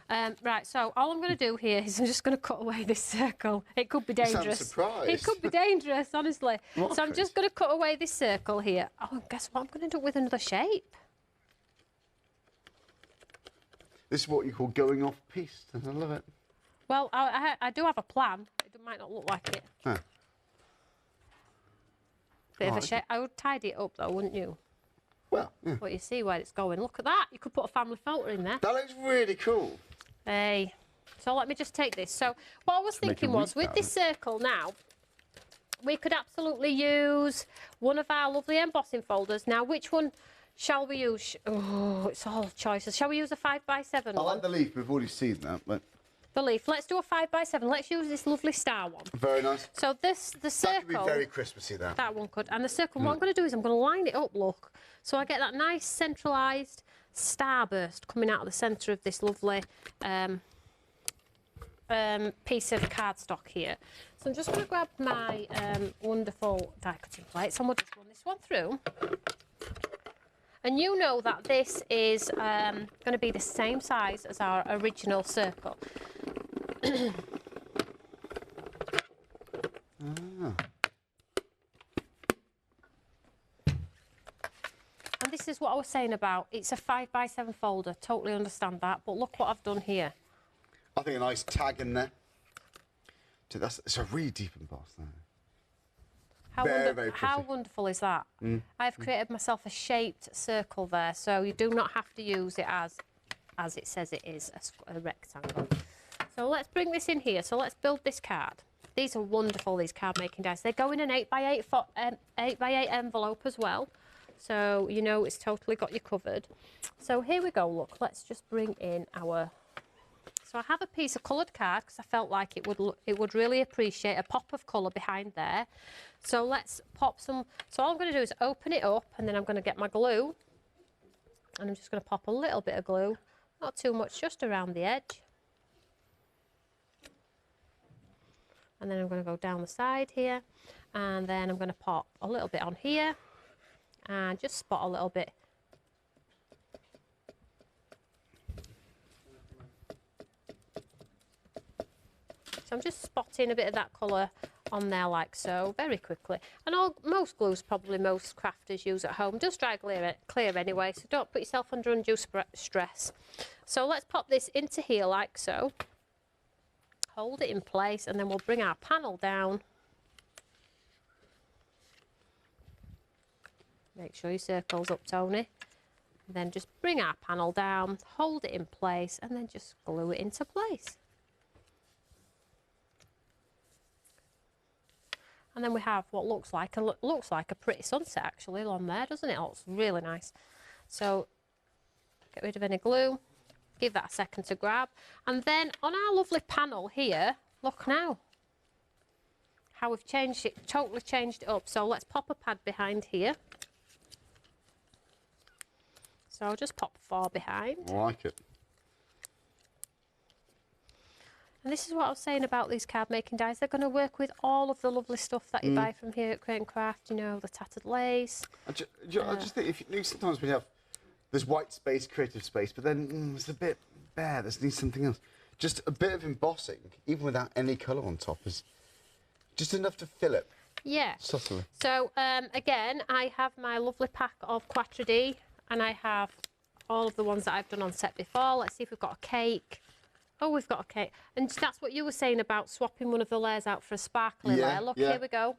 Right, so all I'm going to do here is I'm just going to cut away this circle. It could be dangerous. You sound surprised. It could be dangerous, honestly. What, so I'm just going to cut away this circle here. Oh, and guess what? I'm going to end up with another shape. This is what you call going off piste, and I love it. Well, I do have a plan. It might not look like it. Huh. Bit of a shape. I would tidy it up, though, wouldn't you? Well, yeah. But you see where it's going. Look at that. You could put a family photo in there. That looks really cool. Hey. So let me just take this. So what I was thinking was, with this circle now, we could absolutely use one of our lovely embossing folders. Now, which one shall we use? Oh, it's all choices. Shall we use a 5x7 I one? like the leaf. We've already seen that, but... The leaf. Let's do a 5x7. Let's use this lovely star one. Very nice. So the circle... That could be very Christmassy, that. That one could. And the circle, what I'm going to do is I'm going to line it up, look. So I get that nice centralised starburst coming out of the centre of this lovely piece of cardstock here. So I'm just going to grab my wonderful die cutting plates and we'll just run this one through. And you know that this is going to be the same size as our original circle. And this is what I was saying about, it's a 5x7 folder, totally understand that, but look what I've done here. I think a nice tag in there. It's a really deep emboss there. How wonderful is that? I've created myself a shaped circle there, so you do not have to use it as it says it is, a rectangle. So let's bring this in here. So let's build this card. These are wonderful, these card making dice. They go in an 8x8 envelope as well. So you know it's totally got you covered. So here we go, look, let's just bring in our... So I have a piece of coloured card because I felt like it would really appreciate a pop of colour behind there. So let's pop some... So all I'm going to do is open it up and then I'm going to get my glue. And I'm just going to pop a little bit of glue. Not too much, just around the edge. And then I'm going to go down the side here. And then I'm going to pop a little bit on here. And just spot a little bit. So I'm just spotting a bit of that colour on there like so, very quickly. And most glues probably most crafters use at home. Just dry clear anyway, so don't put yourself under undue stress. So let's pop this into here like so. Hold it in place and then we'll bring our panel down. Make sure your circle's up, Tony. Then just bring our panel down, hold it in place, and then just glue it into place. And then we have what looks like a pretty sunset actually along there, doesn't it? It looks really nice. So get rid of any glue, give that a second to grab, and then on our lovely panel here, look now how we've changed it, totally changed it up. So let's pop a pad behind here. So I'll just pop 4 behind. I like it. And this is what I was saying about these card making dies. They're going to work with all of the lovely stuff that you buy from here at Create and Craft, you know, the tattered lace. I just think sometimes we have this white space, creative space, but then it's a bit bare. There needs something else. Just a bit of embossing, even without any colour on top, is just enough to fill it. Yeah. Subtly. So, again, I have my lovely pack of Quatre D, and I have all of the ones that I've done on set before. Let's see if we've got a cake. Oh, we've got a cake. And that's what you were saying about swapping one of the layers out for a sparkly layer. Look, here we go.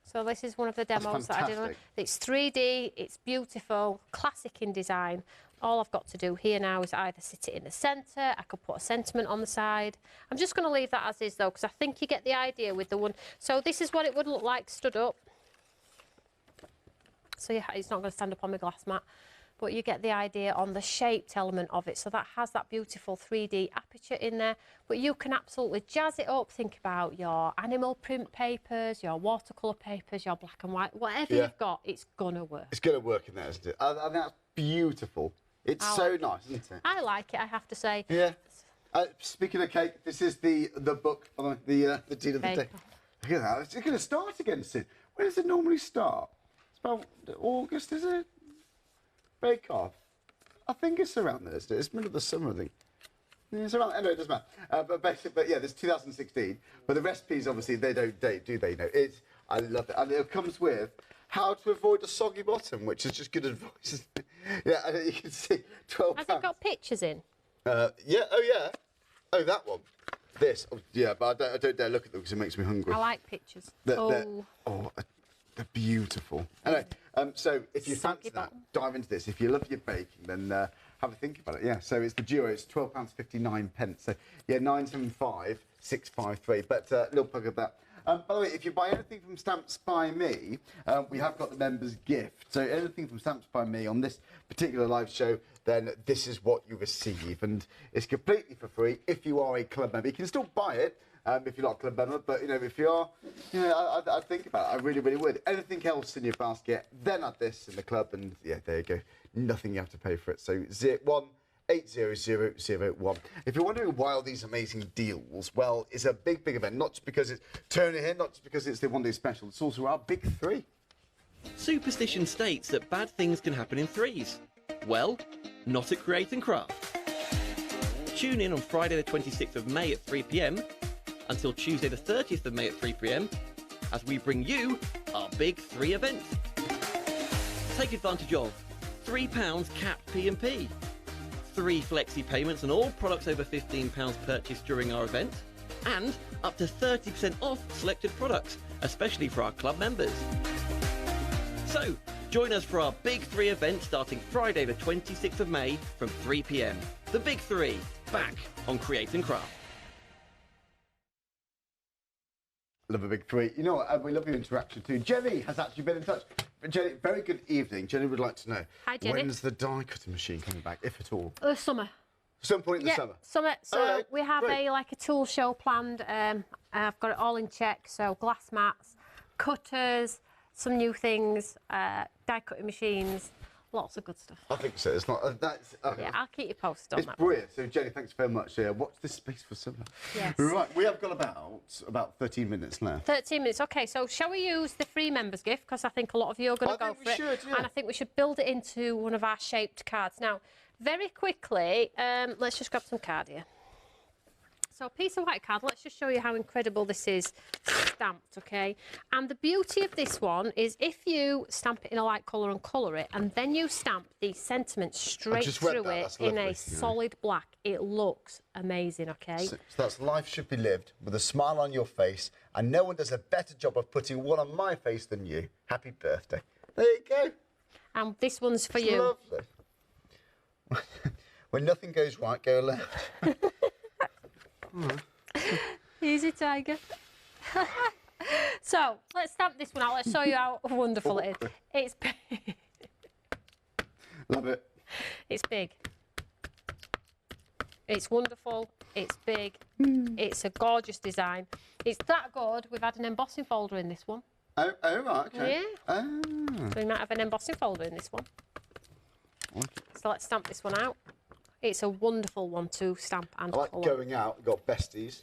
So this is one of the demos that I did. It's 3D, it's beautiful, classic in design. All I've got to do here now is either sit it in the centre, I could put a sentiment on the side. I'm just going to leave that as is though, because I think you get the idea with the one. So this is what it would look like stood up. So yeah, it's not going to stand up on my glass mat, but you get the idea on the shaped element of it. So that has that beautiful 3D aperture in there, but you can absolutely jazz it up. Think about your animal print papers, your watercolour papers, your black and white, whatever you've got, it's going to work. It's going to work in there, isn't it? I think that's beautiful. It's so nice, isn't it? I like it, I have to say. Yeah. Speaking of cake, this is the book, by the way, the deal of the day. Look at that, it's going to start again soon. When does it normally start? It's about August, is it? Bake Off. I think it's around there, isn't it? It's middle of the summer, I think. Yeah, it's around, anyway, it doesn't matter. But yeah, there's 2016. But the recipes, obviously, they don't date, do they? No, I love it. And it comes with how to avoid a soggy bottom, which is just good advice, isn't it? Yeah, and you can see 12 Has it got pictures in? Yeah, oh yeah. Oh, that one. This. Oh, yeah, but I don't dare look at them because it makes me hungry. I like pictures. They're beautiful. Anyway, so if you fancy that, dive into this. If you love your baking, then have a think about it. Yeah, so it's the duo. It's £12.59. So, yeah, 975 653. But little plug of that. By the way, if you buy anything from Stamps by Me, we have got the members' gift. So anything from Stamps by Me on this particular live show, then this is what you receive. And it's completely for free if you are a club member. You can still buy it. If you're not a club member, but, you know, if you are, I'd think about it. I really, really would. Anything else in your basket, then add this in the club, and, yeah, there you go. Nothing you have to pay for it. So, 1800001. If you're wondering why all these amazing deals, well, it's a big, big event. Not just because it's Toni here, not just because it's the one-day special. It's also our big 3. Superstition states that bad things can happen in 3s. Well, not at Create and Craft. Tune in on Friday the 26th of May at 3 p.m. until Tuesday the 30th of May at 3 p.m. as we bring you our big 3 event. Take advantage of £3 capped P&P, 3 flexi payments on all products over £15 purchased during our event, and up to 30% off selected products, especially for our club members. So, join us for our Big 3 event starting Friday the 26th of May from 3 p.m. The Big 3, back on Create and Craft. Love a big 3. You know what? We love your interaction too. Jenny has actually been in touch. Jenny, very good evening. Jenny would like to know. Hi, Jenny. When's the die cutting machine coming back, if at all? Summer. Some point in the summer. Summer. So we have great. a tool show planned. I've got it all in check. So glass mats, cutters, some new things, die cutting machines. Lots of good stuff. I think so. It's not. That's. Yeah, I'll keep you posted on that. It's brilliant. So Jenny, thanks very much. Watch this space for summer. Yes. Right, we have got about 13 minutes left. 13 minutes. Okay, so shall we use the free members gift, because I think a lot of you are going to go for it. Should, yeah. And I think we should build it into one of our shaped cards. Now, very quickly, let's just grab some card here. So a piece of white card, let's just show you how incredible this is stamped, okay? And the beauty of this one is if you stamp it in a light colour and colour it, and then you stamp the sentiment straight through it in a solid black, it looks amazing, okay? So that's life should be lived with a smile on your face, and no one does a better job of putting one on my face than you. Happy birthday. There you go. And this one's for you. Lovely. When nothing goes right, go left. Easy, tiger. So, let's stamp this one out. Let's show you how wonderful it is. It's big. Love it. It's big. It's wonderful. It's big. It's a gorgeous design. It's that good. We've had an embossing folder in this one. Oh, right, okay. Yeah. So we might have an embossing folder in this one. Okay. So let's stamp this one out. It's a wonderful one to stamp and I like colour. going out. We've got besties.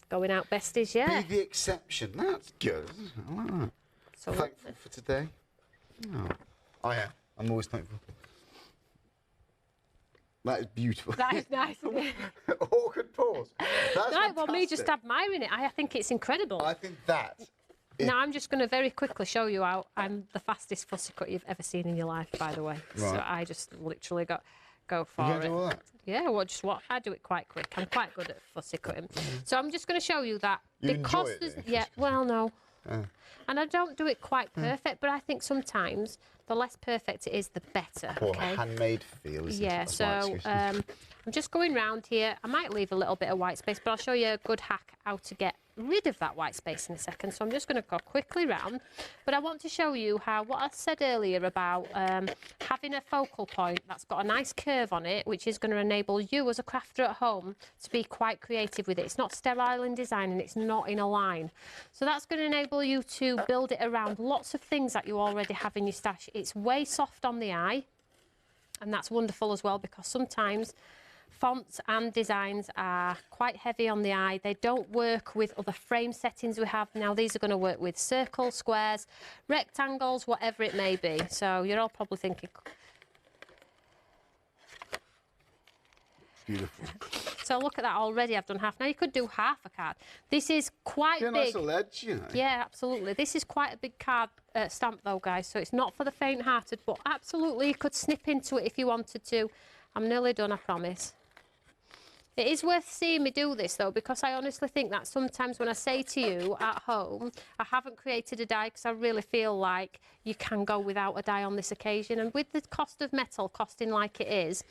Going out besties, yeah. Be the exception. That's good. I like that. So Thankful for today. Oh, yeah. I'm always thankful. That is beautiful. that is nice. Awkward pause. That's Right, well, me just fantastic. admiring it. I think it's incredible. I think that. Now, I'm just going to very quickly show you how I'm the fastest fussy cut you've ever seen in your life, by the way. Right. So I just literally go for You're it. going to do all that? Yeah, well, I do it quite quick. I'm quite good at fussy cutting. So I'm just going to show you that. You enjoy it, there's, do you, yeah, fussy well, no. And I don't do it quite perfect, but I think sometimes the less perfect it is, the better. Or Okay. handmade feel, isn't Yeah, it? That's my so excuse. I'm just going round here. I might leave a little bit of white space, but I'll show you a good hack how to get rid of that white space in a second. So I'm just going to go quickly round. But I want to show you how, what I said earlier about having a focal point that's got a nice curve on it, which is going to enable you as a crafter at home to be quite creative with it. It's not sterile in design and it's not in a line. So that's going to enable you to build it around lots of things that you already have in your stash. It's way soft on the eye. And that's wonderful as well, because sometimes fonts and designs are quite heavy on the eye. They don't work with other frame settings we have. Now, these are going to work with circles, squares, rectangles, whatever it may be. So you're all probably thinking... Beautiful. So look at that already. I've done half. Now, you could do half a card. This is quite Yeah, big. nice little edge, you know. Yeah, absolutely. This is quite a big card stamp, though, guys. So it's not for the faint-hearted, but absolutely you could snip into it if you wanted to. I'm nearly done, I promise. It is worth seeing me do this, though, because I honestly think that sometimes when I say to you at home, I haven't created a die because I really feel like you can go without a die on this occasion. And with the cost of metal costing like it is,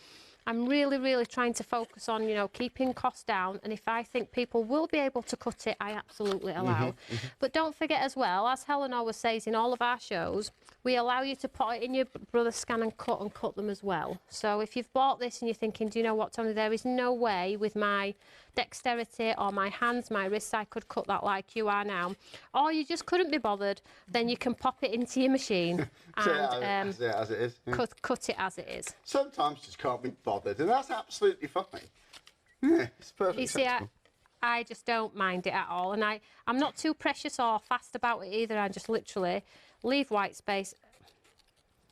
I'm really, really trying to focus on, you know, keeping costs down. And if I think people will be able to cut it, I absolutely allow. But don't forget as well, as Helen always says in all of our shows, we allow you to put it in your brother's scan and cut them as well. So if you've bought this and you're thinking, do you know what, Tony, there is no way with my dexterity or my hands, my wrists, I could cut that like you are now. Or you just couldn't be bothered, then you can pop it into your machine and as it is. Yeah. cut it as it is. Sometimes just can't be bothered, and that's absolutely fine. Yeah, it's perfectly You see, acceptable. I just don't mind it at all. And I'm not too precious or fast about it either. I just literally leave white space.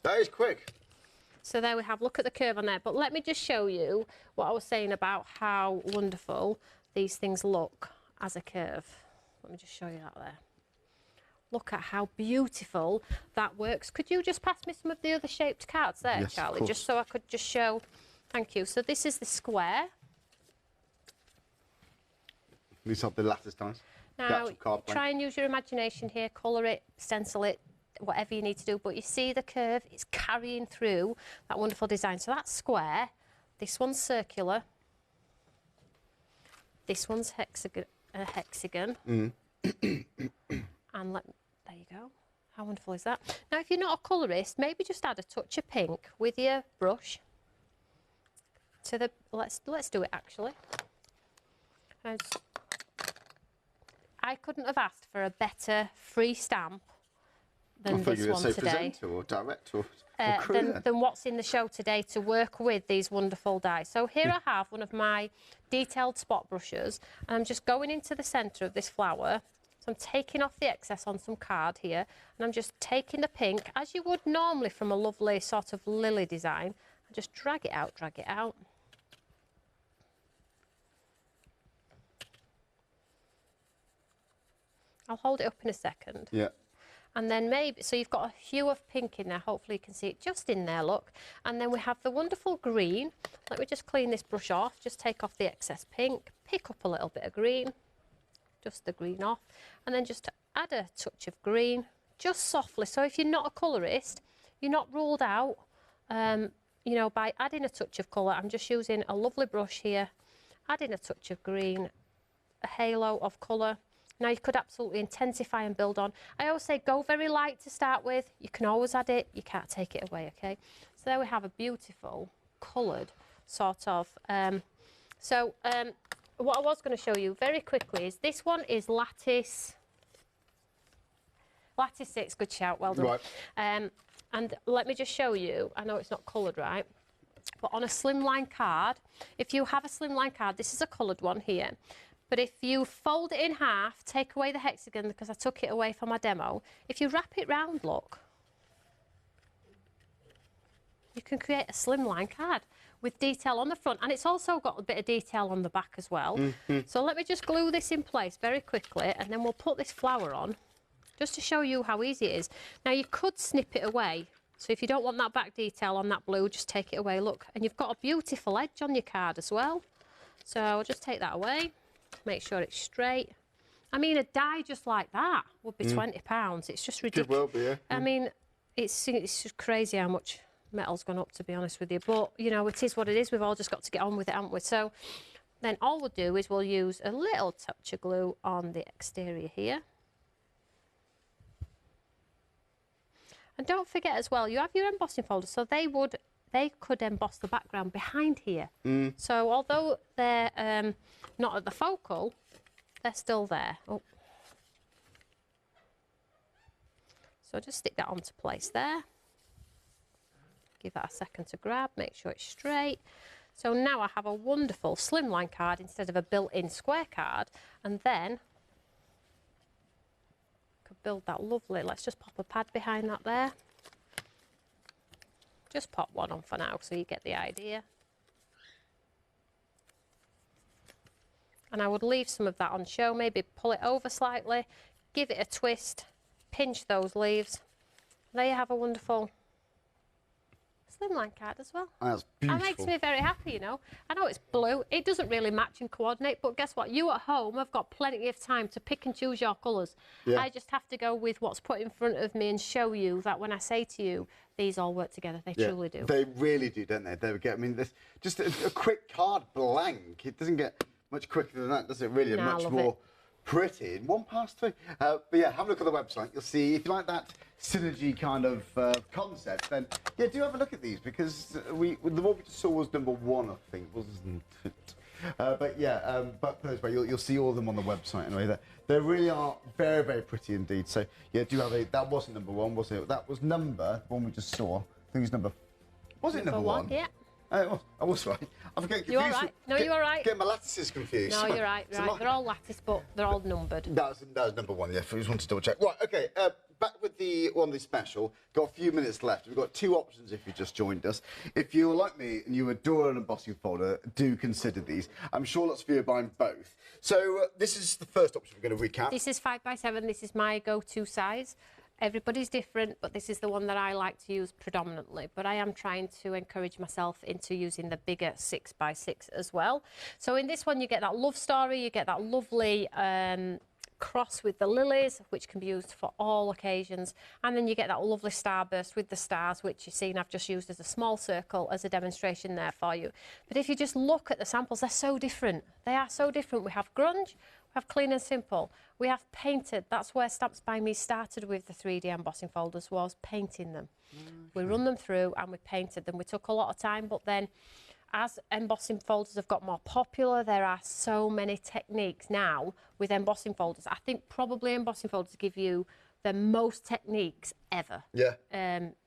That is quick. So there we have, look at the curve on there. But let me just show you what I was saying about how wonderful these things look as a curve. Let me just show you that there. Look at how beautiful that works. Could you just pass me some of the other shaped cards there, Yes, of Charlie? course. Just so I could just show. Thank you. So this is the square. These are the lattice dice. The Now, actual card blank. try and use your imagination here, colour it, stencil it, whatever you need to do. But you see the curve, it's carrying through that wonderful design. So that's square. This one's circular. This one's hexagon. And there you go. How wonderful is that? Now, if you're not a colourist, maybe just add a touch of pink with your brush to the... Let's do it, actually. I couldn't have asked for a better free stamp than this one today. Presenter or director or crew Than what's in the show today to work with these wonderful dies. So here I have one of my detailed spot brushes, and I'm just going into the centre of this flower. So I'm taking off the excess on some card here, and I'm just taking the pink, as you would normally from a lovely sort of lily design, and just drag it out, drag it out. I'll hold it up in a second. Yeah. And then maybe, so you've got a hue of pink in there. Hopefully you can see it just in there, look. And then we have the wonderful green. Let me just clean this brush off. Just take off the excess pink. Pick up a little bit of green. Just the green off. And then just add a touch of green, just softly. So if you're not a colourist, you're not ruled out. you know, by adding a touch of colour, I'm just using a lovely brush here, adding a touch of green, a halo of colour. Now you could absolutely intensify and build on. I always say go very light to start with. You can always add it, you can't take it away, okay? So there we have a beautiful coloured sort of. What I was going to show you very quickly is this one is Lattice 6, good shout, well done. Right. And let me just show you, I know it's not coloured right, but on a slimline card, if you have a slimline card, this is a coloured one here, but if you fold it in half, take away the hexagon because I took it away for my demo, if you wrap it round, look, you can create a slimline card with detail on the front, and it's also got a bit of detail on the back as well. So let me just glue this in place very quickly, and then we'll put this flower on, just to show you how easy it is. Now you could snip it away, so if you don't want that back detail on that blue, just take it away, look, and you've got a beautiful edge on your card as well. So I'll just take that away, make sure it's straight. I mean, a die just like that would be £20. It's just ridiculous. Could well be, yeah. I mean, it's just crazy how much metal's gone up, to be honest with you, but you know, it is what it is. We've all just got to get on with it, haven't we? So then all we'll do is we'll use a little touch of glue on the exterior here. And don't forget as well, you have your embossing folders, so they could emboss the background behind here. So although they're not at the focal, they're still there. Oh. So just stick that onto place there. Give that a second to grab, make sure it's straight. So now I have a wonderful slimline card instead of a built-in square card, and then could build that lovely, let's just pop a pad behind that there. Just pop one on for now so you get the idea. And I would leave some of that on show, maybe pull it over slightly, give it a twist, pinch those leaves. There you have a wonderful slimline card as well. That's beautiful. That makes me very happy, you know. I know it's blue, it doesn't really match and coordinate, but guess what? You at home have got plenty of time to pick and choose your colours. Yeah. I just have to go with what's put in front of me and show you that when I say to you, these all work together, they truly do. They really do, don't they? They get, I mean, this just a quick card blank. It doesn't get much quicker than that, does it really? No, much more pretty in 1 3. But yeah, have a look at the website. You'll see, if you like that synergy kind of concept, then yeah, do have a look at these, because the one we just saw was #1, I think, wasn't it? But yeah, but put it this way, you'll see all of them on the website anyway. They really are very, very pretty indeed. So yeah, do have a. That wasn't #1, was it? That was the one we just saw. I think it was Was it number one? Yeah. I was right. I'm getting confused. You're all right. No, you're all right. Getting my lattices confused. No, you're right. Right. They're all lattice, but they're all numbered. That was #1. Yeah, I just wanted to double check. Right. Okay. Back with the special. Got a few minutes left. We've got 2 options if you just joined us. If you're like me and you adore an embossing folder, do consider these. I'm sure lots of you are buying both. So this is the first option we're going to recap. This is 5x7. This is my go-to size. Everybody's different, but this is the one that I like to use predominantly. But I am trying to encourage myself into using the bigger 6x6 as well. So in this one, you get that love story, you get that lovely cross with the lilies, which can be used for all occasions. And then you get that lovely starburst with the stars, which you've seen I've just used as a small circle as a demonstration there for you. But if you just look at the samples, they're so different. They are so different. We have grunge, we have clean and simple, we have painted. That's where Stamps by Me started with the 3D embossing folders, was painting them. Okay. We run them through and we painted them. We took a lot of time, but then as embossing folders have got more popular, there are so many techniques now with embossing folders. I think probably embossing folders give you the most techniques ever. Yeah.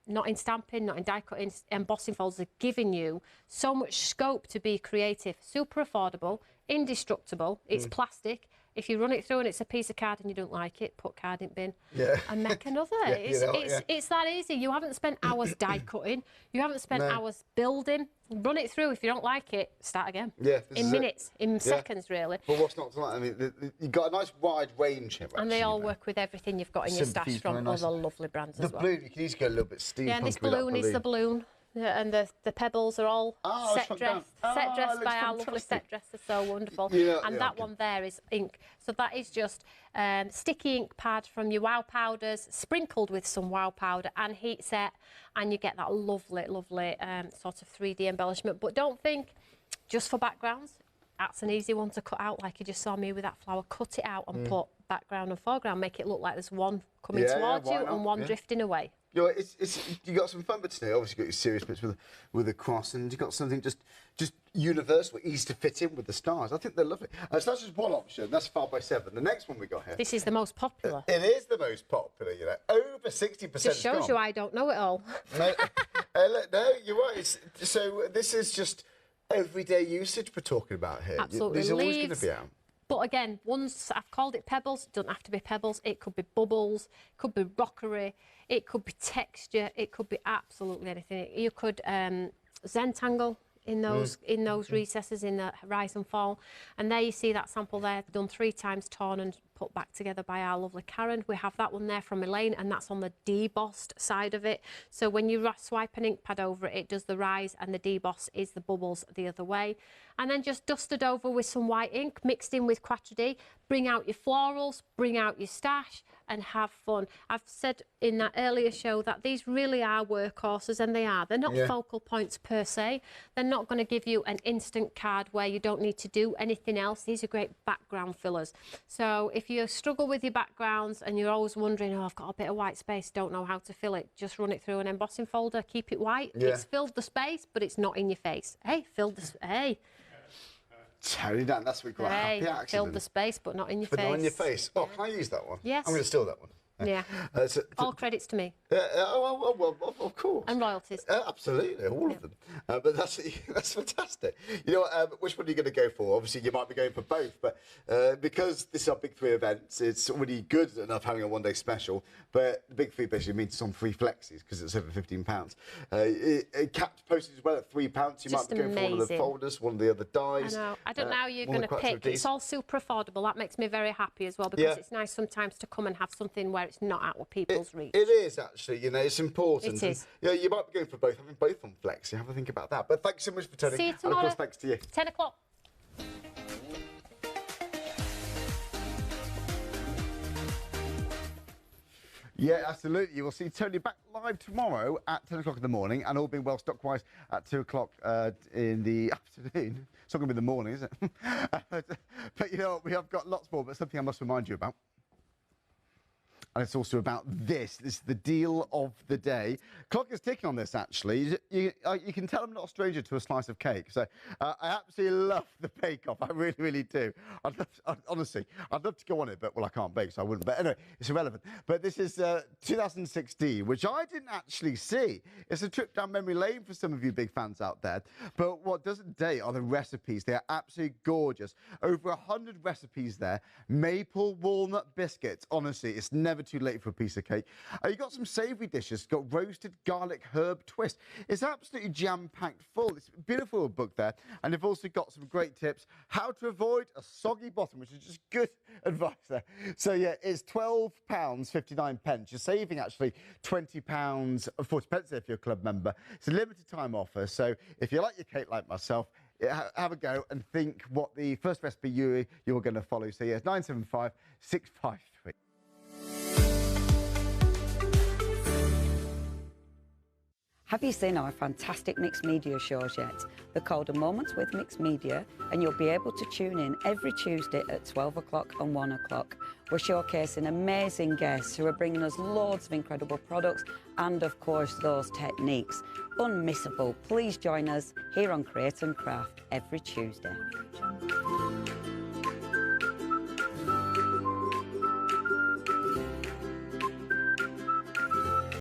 Not in stamping, not in die cutting. Embossing folders are giving you so much scope to be creative. Super affordable, indestructible. It's plastic. If you run it through and it's a piece of card and you don't like it, put card in bin and make another. It's that easy. You haven't spent hours die cutting. You haven't spent hours building. Run it through. If you don't like it, start again. Yeah, in minutes, in seconds, really. But what's not to like? I mean, you've got a nice wide range here. And they all work with everything you've got in your stash from other lovely brands as well. The balloon, you can easily go a little bit steampunk. Yeah, and this balloon is the balloon. Yeah, and the pebbles are all set dressed by our lovely set dresser, so wonderful. Yeah, and that one there is ink. So that is just sticky ink pad from your wow powders, sprinkled with some wow powder and heat set, and you get that lovely, lovely sort of 3D embellishment. But don't think just for backgrounds. That's an easy one to cut out, like you just saw me with that flower. Cut it out and put background and foreground. Make it look like there's one coming towards you and one drifting away. You know, you got some fun bits today. Obviously, you got your serious bits with the cross, and you got something just universal, easy to fit in with the stars. I think they're lovely. So that's just one option. That's 5x7. The next one we got here. This is the most popular. It is the most popular. You know, over 60%. Just shows you I don't know it all. No, you're right. So this is just everyday usage we're talking about here. Absolutely. These are always going to be out. But again, once I've called it pebbles, it doesn't have to be pebbles. It could be bubbles, it could be rockery, it could be texture, it could be absolutely anything. You could Zentangle in those recesses in the rise and fall. And there you see that sample there, done 3 times, torn and put back together by our lovely Karen. We have that one there from Elaine, and that's on the debossed side of it. So when you swipe an ink pad over it, it does the rise, and the deboss is the bubbles the other way. And then just dusted over with some white ink, mixed in with Quatre D. Bring out your florals, bring out your stash, and have fun. I've said in that earlier show that these really are workhorses, and they are. They're not focal points per se. They're not going to give you an instant card where you don't need to do anything else. These are great background fillers. So if you struggle with your backgrounds and you're always wondering, oh, I've got a bit of white space, don't know how to fill it, just run it through an embossing folder, keep it white. It's filled the space, but it's not in your face. Hey, filled the... Hey. Tony, that's what we call a happy accident. Filled the space, but not in your face. But not in your face. Oh, can I use that one? Yes. I'm going to steal that one. Yeah. All credits to me. Well, of course. And royalties. Absolutely, all of them. But that's fantastic. You know, which one are you going to go for? Obviously, you might be going for both, but because this is our Big 3 events, it's already good enough having a one-day special. But the Big 3 basically means it's on free flexis because it's over £15. It capped postage as well at £3. You might be going for one of the folders, one of the other dies. I know. I don't know how you're going to pick. It's all super affordable. That makes me very happy as well, because it's nice sometimes to come and have something where it's not out of people's reach. It is actually, you know, it's important. It is. Yeah, you might be going for both, having both on Flex. You have a think about that. But thanks so much for turning. See you tomorrow. And of course, thanks to you. 10 o'clock. Yeah, absolutely. You will see Tony back live tomorrow at 10 o'clock in the morning, and all being well stock-wise at 2 o'clock in the afternoon. It's not going to be the morning, is it? But you know, we have got lots more, but something I must remind you about. And it's also about this. This is the deal of the day. Clock is ticking on this, actually. You can tell I'm not a stranger to a slice of cake. So I absolutely love the bake-off. I really, really do. Honestly, I'd love to go on it, but, well, I can't bake, so I wouldn't. But anyway, it's irrelevant. But this is 2016, which I didn't actually see. It's a trip down memory lane for some of you big fans out there. But what doesn't date are the recipes. They are absolutely gorgeous. Over 100 recipes there. Maple walnut biscuits. Honestly, it's never too late for a piece of cake. You've got some savoury dishes. Got roasted garlic herb twist. It's absolutely jam-packed full. It's a beautiful book there. And you've also got some great tips. How to avoid a soggy bottom, which is just good advice there. So, yeah, it's £12.59. You're saving, actually, £20.40 if you're a club member. It's a limited time offer. So if you like your cake like myself, have a go and think what the first recipe you're going to follow. So, yeah, it's 975 653. Have you seen our fantastic mixed media shows yet? They're called A Moments with Mixed Media, and you'll be able to tune in every Tuesday at 12 o'clock and 1 o'clock. We're showcasing amazing guests who are bringing us loads of incredible products and, of course, those techniques. Unmissable. Please join us here on Create and Craft every Tuesday.